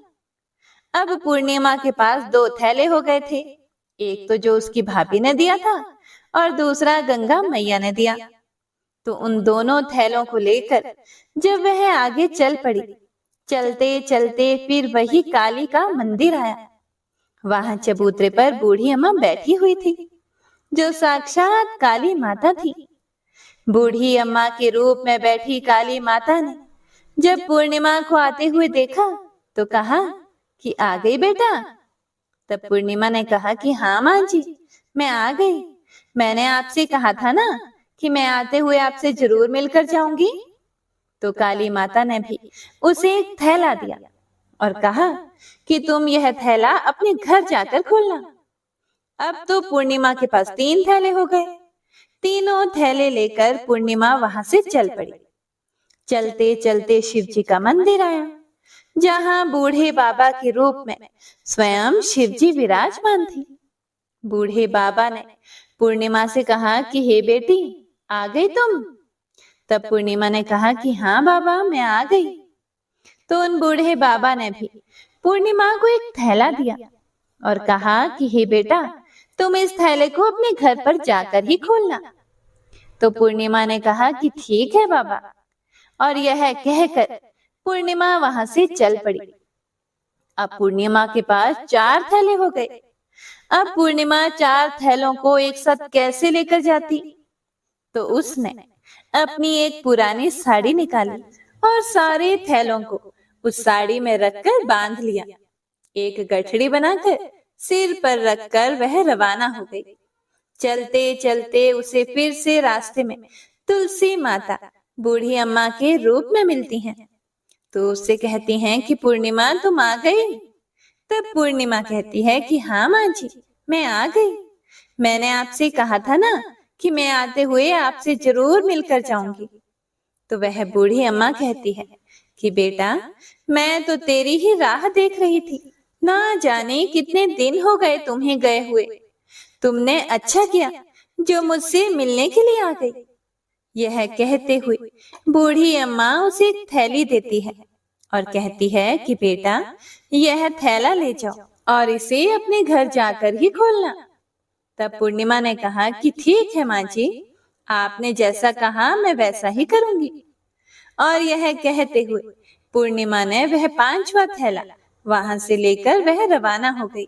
अब पूर्णिमा के पास दो थैले हो गए थे, एक तो जो उसकी भाभी ने दिया था और दूसरा गंगा मैया ने दिया। तो उन दोनों थैलों को लेकर जब वह आगे चल पड़ी, चलते चलते फिर वही काली का मंदिर आया। वहां चबूतरे पर बूढ़ी अम्मा बैठी हुई थी जो साक्षात काली माता थी। बूढ़ी अम्मा के रूप में बैठी काली माता ने जब पूर्णिमा को आते हुए देखा तो कहा कि आ गई बेटा। तब पूर्णिमा ने कहा कि हाँ माँ जी, मैं आ गई। मैंने आपसे कहा था ना कि मैं आते हुए आपसे जरूर मिलकर जाऊंगी। तो काली माता ने भी उसे एक थैला दिया और कहा कि तुम यह थैला अपने घर जाकर खोलना। अब तो पूर्णिमा के पास 3 थैले हो गए। तीनों थैले लेकर पूर्णिमा वहां से चल पड़ी। चलते चलते शिव जी का मंदिर आया जहां बूढ़े बाबा के रूप में स्वयं शिव जी विराजमान थे। बूढ़े बाबा ने पूर्णिमा से कहा कि हे बेटी, आ गई तुम? तब पूर्णिमा ने कहा कि हाँ बाबा, मैं आ गई। तो उन बूढ़े बाबा ने भी पूर्णिमा को एक थैला दिया और कहा कि हे बेटा, तुम इस थैले को अपने घर पर जाकर ही खोलना। तो पूर्णिमा ने कहा कि ठीक है बाबा, और यह कहकर पूर्णिमा वहां से चल पड़ी। अब पूर्णिमा के पास 4 थैले हो गए। अब पूर्णिमा 4 थैलों को एक साथ कैसे लेकर जाती? तो उसने अपनी एक पुरानी साड़ी निकाली और सारे थैलों को उस साड़ी में रखकर बांध लिया। एक गठड़ी बनाकर सिर पर रखकर वह रवाना हो गई। चलते चलते उसे फिर से रास्ते में तुलसी माता बूढ़ी अम्मा के रूप में मिलती हैं। तो उससे कहती हैं कि पूर्णिमा, तुम आ गई? तब पूर्णिमा कहती है कि हाँ माँ जी, मैं आ गई। मैंने आपसे कहा था ना कि मैं आते हुए आपसे जरूर मिलकर जाऊंगी। तो वह बूढ़ी अम्मा कहती है कि बेटा, मैं तो तेरी ही राह देख रही थी। ना जाने कितने दिन हो गए तुम्हें गए हुए। तुमने अच्छा किया जो मुझसे मिलने के लिए आ गई। यह कहते हुए बूढ़ी अम्मा उसे एक थैली देती है और कहती है कि बेटा, यह थैला ले जाओ और इसे अपने घर जाकर ही खोलना। तब पूर्णिमा ने कहा कि ठीक है माँ जी, आपने जैसा कहा मैं वैसा ही करूंगी। और यह कहते हुए पूर्णिमा ने वह 5वां थैला वहां से लेकर वह रवाना हो गई।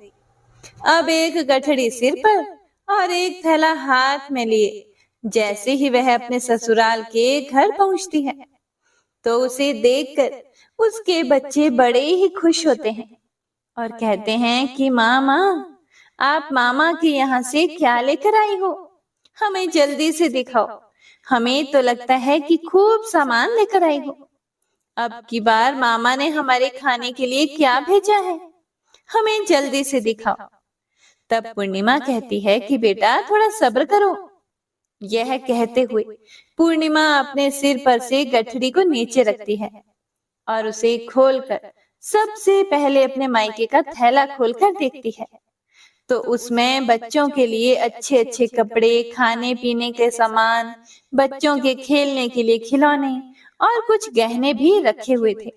अब एक गठड़ी सिर पर और एक थैला हाथ में लिए जैसे ही वह अपने ससुराल के घर पहुंचती है तो उसे देखकर उसके बच्चे बड़े ही खुश होते हैं और कहते हैं कि मामा, आप मामा के यहाँ से क्या लेकर आई हो? हमें जल्दी से दिखाओ। हमें तो लगता है कि खूब सामान लेकर आई हो। अब की बार मामा ने हमारे खाने के लिए क्या भेजा है? हमें जल्दी से दिखाओ। तब पूर्णिमा कहती है कि बेटा थोड़ा सब्र करो। यह कहते हुए पूर्णिमा अपने सिर पर से गठरी को नीचे रखती है और उसे खोलकर सबसे पहले अपने मायके का थैला खोलकर देखती है। तो उसमें बच्चों के लिए अच्छे अच्छे कपड़े, खाने पीने के सामान, बच्चों के खेलने के लिए खिलौने और कुछ गहने भी रखे हुए थे।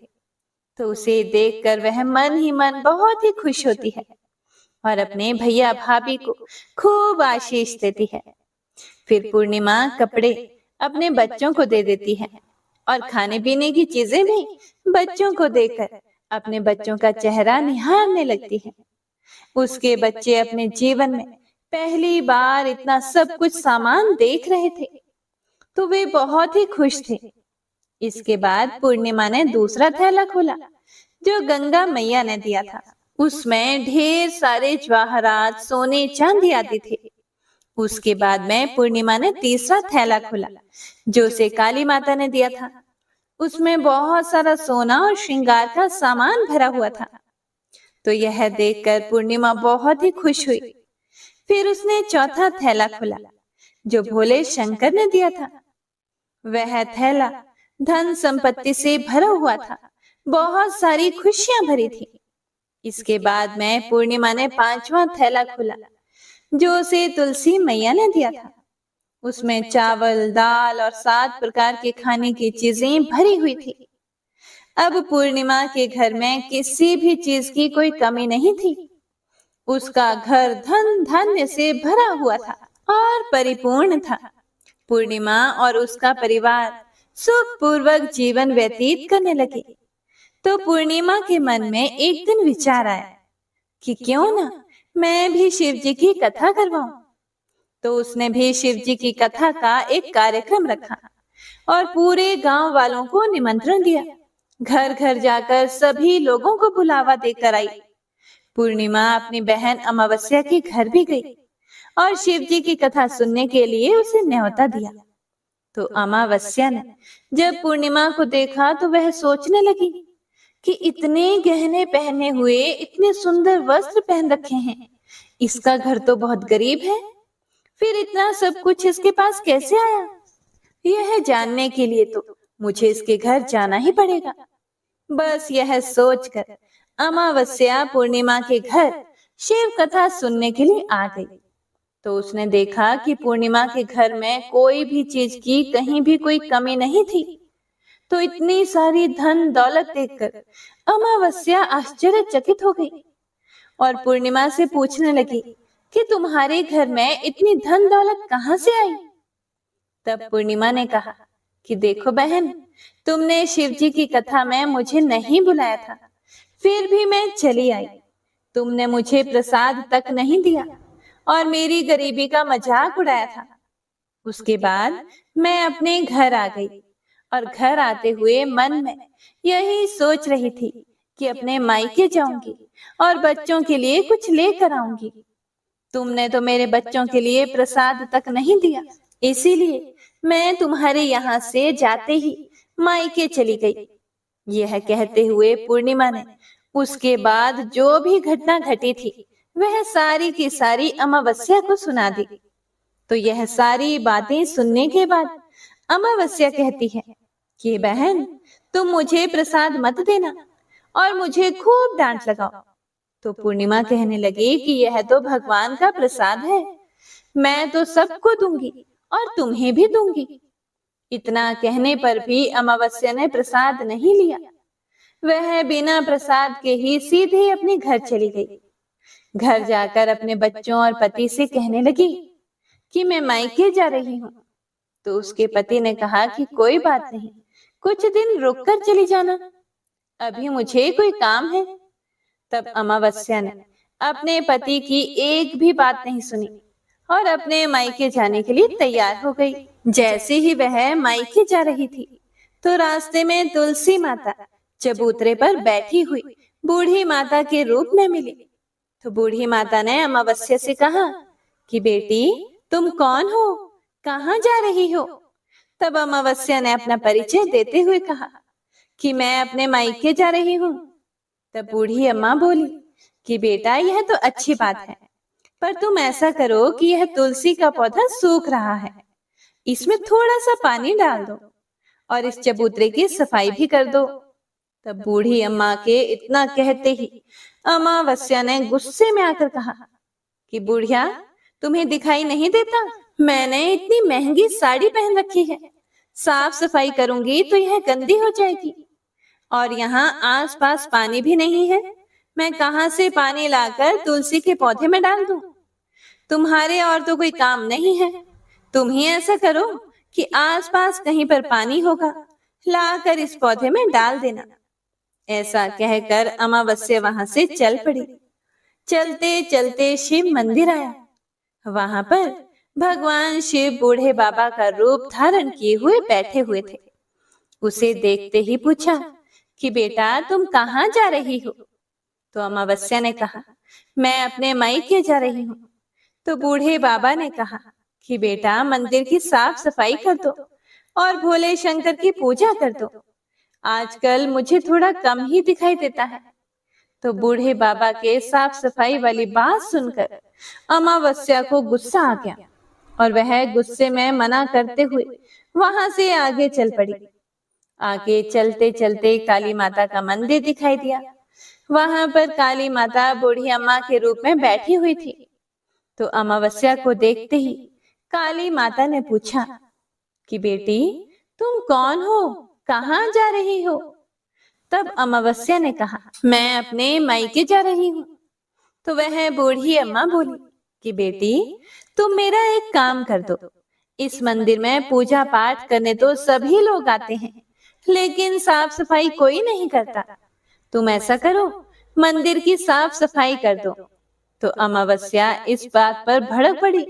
तो उसे देखकर वह मन ही मन बहुत ही खुश होती है और अपने भैया भाभी को खूब आशीष देती है। फिर पूर्णिमा कपड़े अपने बच्चों को दे देती है और खाने पीने की चीजें भी बच्चों को देकर अपने बच्चों का चेहरा निहारने लगती है। उसके बच्चे अपने जीवन में पहली बार इतना सब कुछ सामान देख रहे थे, तो वे बहुत ही खुश थे। इसके बाद पूर्णिमा ने दूसरा थैला खोला जो गंगा मैया ने दिया था। उसमें ढेर सारे जवाहरात, सोने चांदी आदि थे। उसके बाद में पूर्णिमा ने तीसरा थैला खोला जो उसे काली माता ने दिया था। उसमें बहुत सारा सोना और श्रृंगार का सामान भरा हुआ था। तो यह देखकर पूर्णिमा बहुत ही खुश हुई। फिर उसने चौथा थैला खोला जो भोले शंकर ने दिया था। वह थैला धन संपत्ति से भरा हुआ था, बहुत सारी खुशियां भरी थी। इसके बाद में पूर्णिमा ने पांचवा थैला खोला जो उसे तुलसी मैया ने दिया था। उसमें चावल, दाल और 7 प्रकार के खाने की चीजें भरी हुई थी। अब पूर्णिमा के घर में किसी भी चीज की कोई कमी नहीं थी। उसका घर धन धान्य से भरा हुआ था और परिपूर्ण था। पूर्णिमा और उसका परिवार सुखपूर्वक जीवन व्यतीत करने लगे। तो पूर्णिमा के मन में एक दिन विचार आया कि क्यों ना मैं भी शिव जी की कथा करवाऊं। तो उसने भी शिव जी की कथा का एक कार्यक्रम रखा और पूरे गांव वालों को निमंत्रण दिया। घर घर जाकर सभी लोगों को बुलावा देकर आई। पूर्णिमा अपनी बहन अमावस्या के घर भी गई और शिव जी की कथा सुनने के लिए उसे न्योता दिया। तो अमावस्या ने जब पूर्णिमा को देखा तो वह सोचने लगी कि इतने गहने पहने हुए, इतने सुंदर वस्त्र पहन रखे हैं, इसका घर तो बहुत गरीब है, फिर इतना सब कुछ इसके पास कैसे आया? यह जानने के लिए तो मुझे इसके घर जाना ही पड़ेगा। बस यह सोचकर अमावस्या पूर्णिमा के घर शिव कथा सुनने के लिए आ गई। तो उसने देखा कि पूर्णिमा के घर में कोई भी चीज की कहीं भी कोई कमी नहीं थी। तो इतनी सारी धन दौलत देखकर अमावस्या आश्चर्यचकित हो गई और पूर्णिमा से पूछने लगी कि तुम्हारे घर में इतनी धन दौलत कहाँ से आई? तब पूर्णिमा ने कहा कि देखो बहन, तुमने शिव जी की कथा में मुझे नहीं बुलाया था, फिर भी मैं चली आई। तुमने मुझे प्रसाद तक नहीं दिया और मेरी गरीबी का मजाक उड़ाया था। उसके बाद मैं अपने घर आ गई और घर आते हुए मन में यही सोच रही थी कि अपने मायके जाऊंगी और बच्चों के लिए कुछ लेकर आऊंगी। तुमने तो मेरे बच्चों के लिए प्रसाद तक नहीं दिया, इसीलिए मैं तुम्हारे यहाँ से जाते ही मायके चली गई। यह कहते हुए पूर्णिमा ने उसके बाद जो भी घटना घटी थी वह सारी की सारी अमावस्या को सुना दी। तो यह सारी बातें सुनने के बाद अमावस्या कहती है कि बहन, तुम मुझे प्रसाद मत देना और मुझे खूब डांट लगाओ। तो पूर्णिमा कहने लगी कि यह तो भगवान का प्रसाद है, मैं तो सबको दूंगी और तुम्हें भी दूंगी। इतना कहने पर भी अमावस्या ने प्रसाद नहीं लिया। वह बिना प्रसाद के ही सीधे अपने घर चली गई। घर जाकर अपने बच्चों और पति से कहने लगी कि मैं मायके जा रही हूँ। तो उसके पति ने कहा कि कोई बात नहीं, कुछ दिन रुक कर चली जाना, अभी मुझे कोई काम है। तब अमावस्या ने अपने पति की एक भी बात नहीं सुनी और अपने मायके जाने के लिए तैयार हो गई। जैसे ही वह मायके जा रही थी तो रास्ते में तुलसी माता चबूतरे पर बैठी हुई बूढ़ी माता के रूप में मिली। तो बूढ़ी माता ने अमावस्या से कहा कि बेटी, तुम कौन हो, कहाँ जा रही हो? तब अमावस्या ने अपना परिचय देते हुए कहा कि मैं अपने मायके जा रही हूँ। तब बूढ़ी अम्मा बोली कि बेटा, यह तो अच्छी बात है, पर तुम ऐसा करो कि यह तुलसी का पौधा सूख रहा है, इसमें थोड़ा सा पानी डाल दो और इस चबूतरे की सफाई भी कर दो। तब बूढ़ी अम्मा के इतना कहते ही अमावस्या ने गुस्से में आकर कहा कि बुढ़िया, तुम्हें दिखाई नहीं देता मैंने इतनी महंगी साड़ी पहन रखी है, साफ सफाई करूंगी तो यह गंदी हो जाएगी, और यहाँ आसपास पानी भी नहीं है, मैं कहाँ से पानी लाकर तुलसी के पौधे में डाल दूं? तुम्हारे और तो कोई काम नहीं है, तुम ही ऐसा करो कि आसपास कहीं पर पानी होगा, लाकर इस पौधे में डाल देना। ऐसा कहकर अमावस्या वहां से चल पड़ी। चलते चलते शिव मंदिर आया। वहां पर भगवान शिव बूढ़े बाबा का रूप धारण किए हुए बैठे हुए थे। उसे देखते ही पूछा कि बेटा, तुम कहाँ जा रही हो? तो अमावस्या ने कहा, मैं अपने मायके जा रही हूँ। तो बूढ़े बाबा ने कहा कि बेटा, मंदिर की साफ सफाई कर दो और भोले शंकर की पूजा कर दो, आजकल मुझे थोड़ा कम ही दिखाई देता है। तो बूढ़े बाबा के साफ सफाई वाली बात सुनकर अमावस्या को गुस्सा आ गया और वह गुस्से में मना करते हुए वहां से आगे चल पड़ी। आगे चलते चलते काली माता का मंदिर दिखाई दिया। वहां पर काली माता बूढ़ी अम्मा के रूप में बैठी हुई थी। तो अमावस्या को देखते ही काली माता ने पूछा कि बेटी, तुम कौन हो, कहाँ जा रही हो? तब अमावस्या ने कहा, मैं अपने मायके जा रही हूँ। तो वह बूढ़ी अम्मा बोली कि बेटी, तुम मेरा एक काम कर दो, इस मंदिर में पूजा पाठ करने तो सभी लोग आते हैं, लेकिन साफ सफाई कोई नहीं करता, तुम ऐसा करो, मंदिर की साफ सफाई कर दो। तो अमावस्या इस बात पर भड़क पड़ी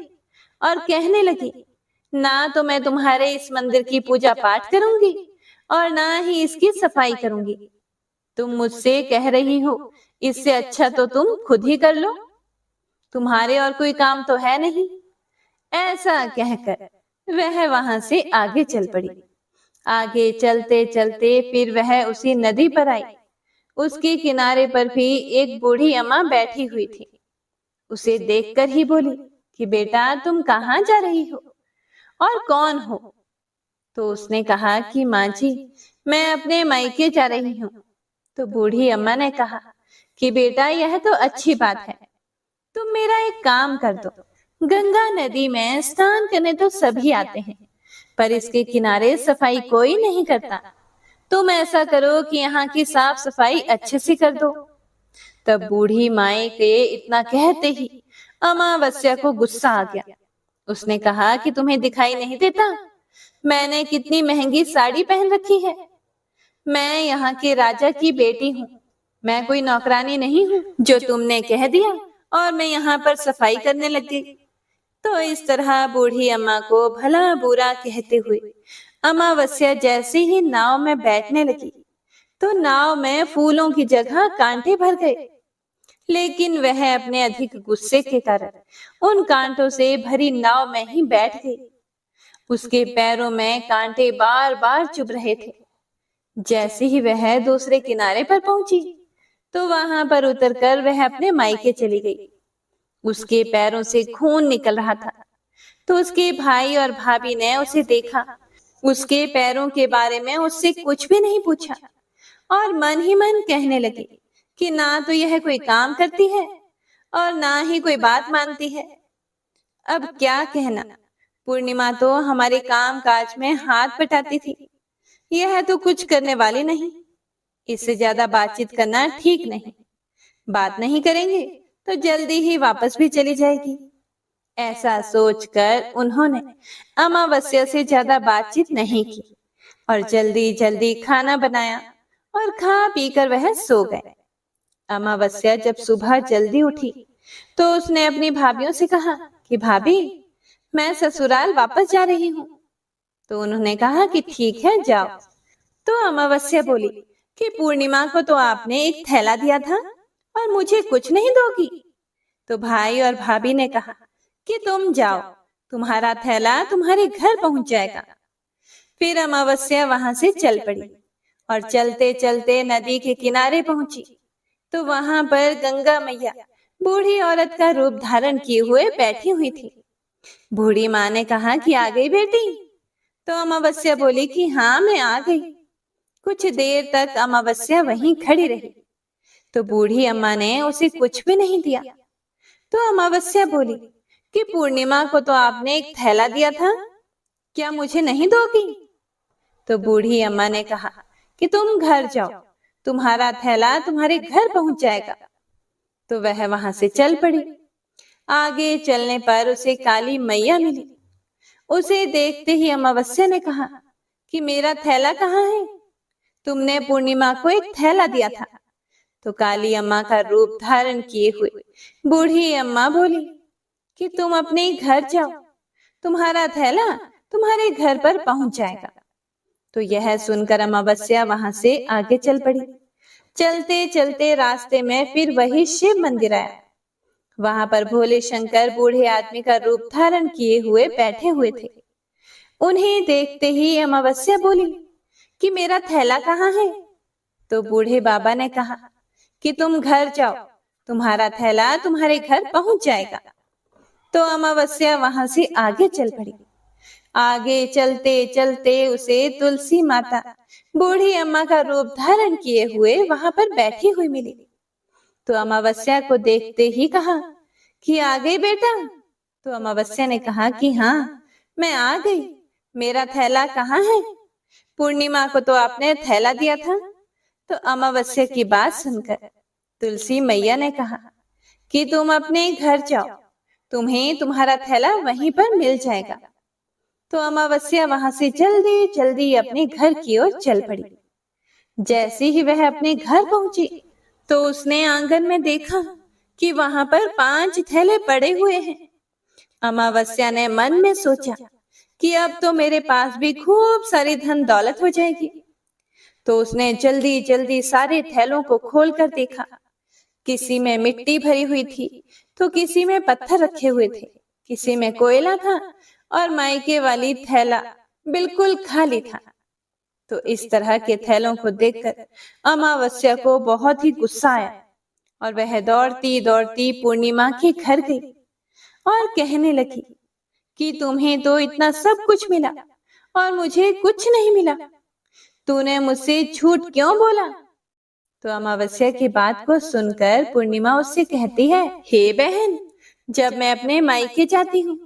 और कहने लगी, ना तो मैं तुम्हारे इस मंदिर की पूजा पाठ करूंगी और ना ही इसकी सफाई करूंगी। तुम मुझसे कह रही हो, इससे अच्छा तो तुम खुद ही कर लो, तुम्हारे और कोई काम तो है नहीं। ऐसा कहकर वह वहां से आगे चल पड़ी। आगे चलते चलते फिर वह उसी नदी पर आई। उसके किनारे पर भी एक बूढ़ी अम्मा बैठी हुई थी। उसे देखकर ही बोली कि बेटा, तुम कहाँ जा रही हो और कौन हो? तो उसने कहा कि माँ जी, मैं अपने मायके जा रही हूँ। तो बूढ़ी अम्मा ने कहा कि बेटा, यह तो अच्छी बात है, तुम मेरा एक काम कर दो, गंगा नदी में स्नान करने तो सभी आते हैं, पर इसके किनारे सफाई कोई नहीं करता, तुम ऐसा करो कि यहाँ की साफ सफाई अच्छे से कर दो। तब बूढ़ी माई के इतना कहते ही अमावस्या को गुस्सा आ गया। उसने कहा कि तुम्हें दिखाई नहीं देता मैंने कितनी महंगी साड़ी पहन रखी है? मैं यहाँ के राजा की बेटी हूँ, मैं कोई नौकरानी नहीं हूँ जो तुमने कह दिया और मैं यहाँ पर सफाई करने लग गई। तो इस तरह बूढ़ी अम्मा को भला बुरा कहते हुए अमावस्या जैसे ही नाव में बैठने लगी तो नाव में फूलों की जगह कांटे भर गए। लेकिन वह अपने अधिक गुस्से के कारण उन कांटों से भरी नाव में ही बैठ गई। उसके पैरों में कांटे बार बार चुभ रहे थे। जैसे ही वह दूसरे किनारे पर पहुंची तो वहां पर उतरकर वह अपने मायके चली गई। उसके पैरों से खून निकल रहा था। तो उसके भाई और भाभी ने उसे देखा, उसके पैरों के बारे में उससे कुछ भी नहीं पूछा और मन ही मन कहने लगे कि ना तो यह कोई काम करती है और ना ही कोई बात मानती है। अब क्या कहना, पूर्णिमा तो हमारे काम काज में हाथ बटाती थी, यह तो कुछ करने वाली नहीं, इससे ज्यादा बातचीत करना ठीक नहीं, बात नहीं करेंगे तो जल्दी ही वापस भी चली जाएगी। ऐसा सोचकर उन्होंने अमावस्या से ज्यादा बातचीत नहीं की और जल्दी जल्दी खाना बनाया और खा पीकर वह सो गए। अमावस्या जब सुबह जल्दी उठी तो उसने अपनी भाभियों से कहा कि भाभी, मैं ससुराल वापस जा रही हूँ। तो उन्होंने कहा कि ठीक है, जाओ। तो अमावस्या बोली कि पूर्णिमा को तो आपने एक थैला दिया था और मुझे कुछ नहीं दोगी। तो भाई और भाभी ने कहा कि तुम जाओ, तुम्हारा थैला तुम्हारे घर पहुंच जाएगा। फिर अमावस्या वहां से चल पड़ी और चलते चलते नदी के किनारे पहुंची तो वहां पर गंगा मैया बूढ़ी औरत का रूप धारण किए हुए बैठी हुई थी। बूढ़ी माँ ने कहा कि आ गई बेटी। तो अमावस्या बोली कि हाँ, मैं आ गई। कुछ देर तक अमावस्या वहीं खड़ी रही तो बूढ़ी अम्मा ने उसे कुछ भी नहीं दिया। तो अमावस्या बोली कि पूर्णिमा को तो आपने एक थैला दिया था, क्या मुझे नहीं दोगी? तो बूढ़ी अम्मा ने कहा कि तुम घर जाओ, तुम्हारा थैला तुम्हारे घर पहुंच जाएगा। तो वह वहां से चल पड़ी। आगे चलने पर उसे काली मैया मिली। उसे देखते ही अमावस्या ने कहा कि मेरा थैला कहाँ है? तुमने पूर्णिमा को एक थैला दिया था। तो काली अम्मा का रूप धारण किए हुए बूढ़ी अम्मा बोली कि तुम अपने घर जाओ, तुम्हारा थैला तुम्हारे घर पर पहुंच जाएगा। तो यह सुनकर अमावस्या वहां से आगे चल पड़ी। चलते चलते रास्ते में फिर वही शिव मंदिर आया। वहां पर भोले शंकर बूढ़े आदमी का रूप धारण किए हुए बैठे हुए थे। उन्हें देखते ही अमावस्या बोली कि मेरा थैला कहाँ है? तो बूढ़े बाबा ने कहा कि तुम घर जाओ, तुम्हारा थैला तुम्हारे घर पहुंच जाएगा। तो अमावस्या वहां से आगे चल पड़ी। आगे चलते चलते उसे तुलसी माता बूढ़ी अम्मा का रूप धारण किए हुए वहां पर बैठी हुई मिली। तो अमावस्या को देखते ही कहा कि आ गई बेटा। तो अमावस्या ने कहा कि हाँ, मैं आ गई। मेरा थैला कहाँ है? पूर्णिमा को तो आपने थैला दिया था। तो अमावस्या की बात सुनकर तुलसी मैया ने कहा कि तुम अपने घर जाओ, तुम्हें तुम्हारा थैला वहीं पर मिल जाएगा। तो अमावस्या वहां से जल्दी जल्दी अपने घर की ओर चल पड़ी। जैसे ही वह अपने घर पहुंची तो उसने आंगन में देखा कि वहां पर 5 थैले पड़े हुए हैं। अमावस्या ने मन में सोचा कि अब तो मेरे पास भी खूब सारी धन दौलत हो जाएगी। तो उसने जल्दी जल्दी सारे थैलों को खोल कर देखा। किसी में मिट्टी भरी हुई थी तो किसी में पत्थर रखे हुए थे, किसी में कोयला था और मायके वाली थैला बिल्कुल खाली था। तो इस तरह के थैलों को देखकर अमावस्या को बहुत ही गुस्सा आया और वह दौड़ती दौड़ती पूर्णिमा के घर गई और कहने लगी कि तुम्हें तो इतना सब कुछ मिला और मुझे कुछ नहीं मिला। तूने मुझसे झूठ क्यों बोला? तो अमावस्या की बात को सुनकर पूर्णिमा उससे कहती है, हे बहन, जब मैं अपने मायके जाती हूँ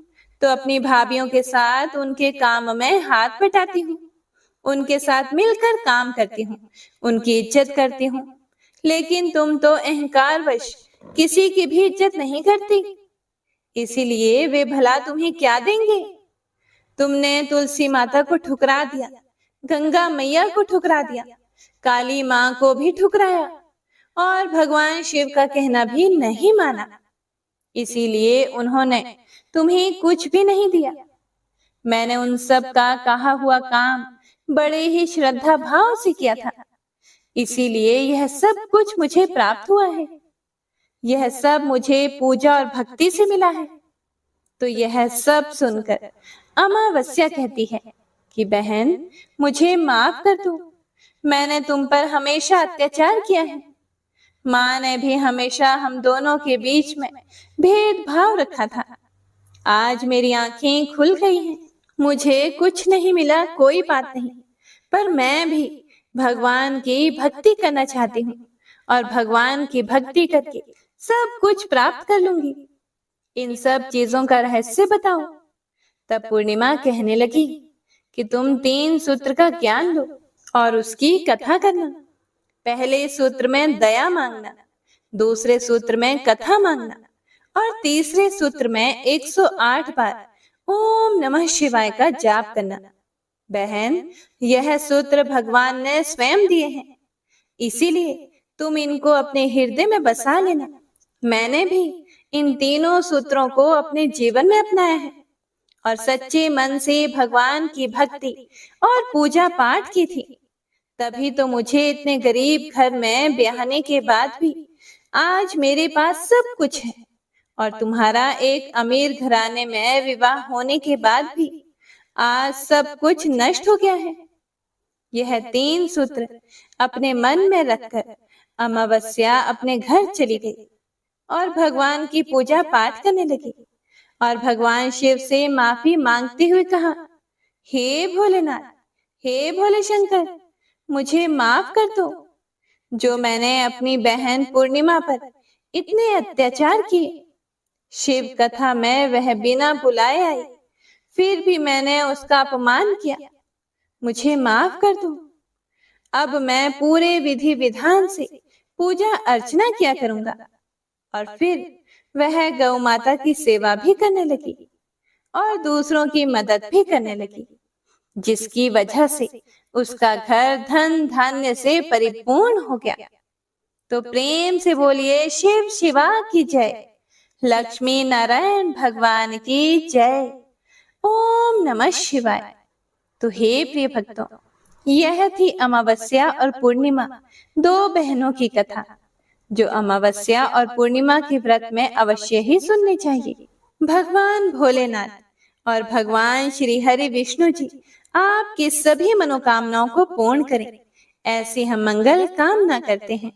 तो अपनी भाभियों के साथ उनके काम में हाथ बटाती हूँ, उनके साथ मिलकर काम करती हूँ, उनकी इज्जत करती हूँ। लेकिन तुम तो अहंकारवश किसी की भी इज्जत नहीं करती, इसीलिए वे भला तुम्हें क्या देंगे? तुमने तुलसी माता को ठुकरा दिया, गंगा मैया को ठुकरा दिया, काली माँ को भी ठुकराया और भगवान शिव का कहना भी नहीं माना। इसीलिए उन्होंने तुम्हें कुछ भी नहीं दिया। मैंने उन सब का कहा हुआ काम बड़े ही श्रद्धा भाव से किया था, इसीलिए यह सब कुछ मुझे प्राप्त हुआ है। यह सब मुझे पूजा और भक्ति से मिला है। तो यह सब सुनकर अमावस्या कहती है कि बहन, मुझे माफ कर दो, मैंने तुम पर हमेशा अत्याचार किया है। माँ ने भी हमेशा हम दोनों के बीच में भेदभाव रखा था। आज मेरी आंखें खुल गई हैं, मुझे कुछ नहीं मिला कोई बात नहीं, पर मैं भी भगवान की भक्ति करना चाहती हूँ और भगवान की भक्ति करके सब कुछ प्राप्त कर लूंगी। इन सब चीजों का रहस्य बताओ। तब पूर्णिमा कहने लगी कि तुम 3 सूत्र का ज्ञान लो और उसकी कथा करना। पहले सूत्र में दया मांगना, दूसरे सूत्र में कथा मांगना और तीसरे सूत्र में 108 बार ओम नमः शिवाय का जाप करना। बहन, यह सूत्र भगवान ने स्वयं दिए हैं, इसीलिए तुम इनको अपने हृदय में बसा लेना। मैंने भी इन तीनों सूत्रों को अपने जीवन में अपनाया है और सच्चे मन से भगवान की भक्ति और पूजा पाठ की थी। तभी तो मुझे इतने गरीब घर में ब्याहने के बाद भी आज मेरे पास सब कुछ है, और तुम्हारा एक अमीर घराने में विवाह होने के बाद भी आज सब कुछ नष्ट हो गया है। यह 3 सूत्र अपने मन में रखकर अमावस्या अपने घर चली गई और भगवान की पूजा पाठ करने लगी और भगवान शिव से माफी मांगते हुए कहा, हे भोलेनाथ, हे भोले शंकर, मुझे माफ कर दो। जो मैंने अपनी बहन पूर्णिमा पर इतने अत्याचार किए। शिव कथा में वह बिना बुलाए आई, फिर भी मैंने उसका अपमान किया। मुझे माफ कर दो। अब मैं पूरे विधि विधान से पूजा अर्चना किया करूंगा। और फिर वह गौ माता की सेवा भी करने लगी और दूसरों की मदद भी करने लगी, जिसकी वजह से उसका घर धन धान्य से परिपूर्ण हो गया। तो प्रेम से बोलिए शिव शिवा की जय, लक्ष्मी नारायण भगवान की जय। ओम नमः शिवाय। तो हे प्रिय भक्तों, यह थी अमावस्या और पूर्णिमा, 2 बहनों की कथा, जो अमावस्या और पूर्णिमा के व्रत में अवश्य ही सुननी चाहिए। भगवान भोलेनाथ और भगवान श्री हरि विष्णु जी आपकी सभी मनोकामनाओं को पूर्ण करें, ऐसी हम मंगल कामना करते हैं।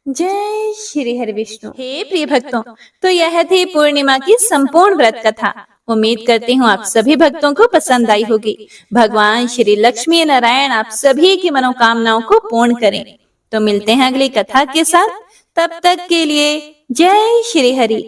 जय श्री हरि विष्णु। हे प्रिय भक्तों, तो यह थी पूर्णिमा की संपूर्ण व्रत कथा। उम्मीद करती हूँ आप सभी भक्तों को पसंद आई होगी। भगवान श्री लक्ष्मी नारायण आप सभी की मनोकामनाओं को पूर्ण करें। तो मिलते हैं अगली कथा के साथ, तब तक के लिए जय श्री हरि।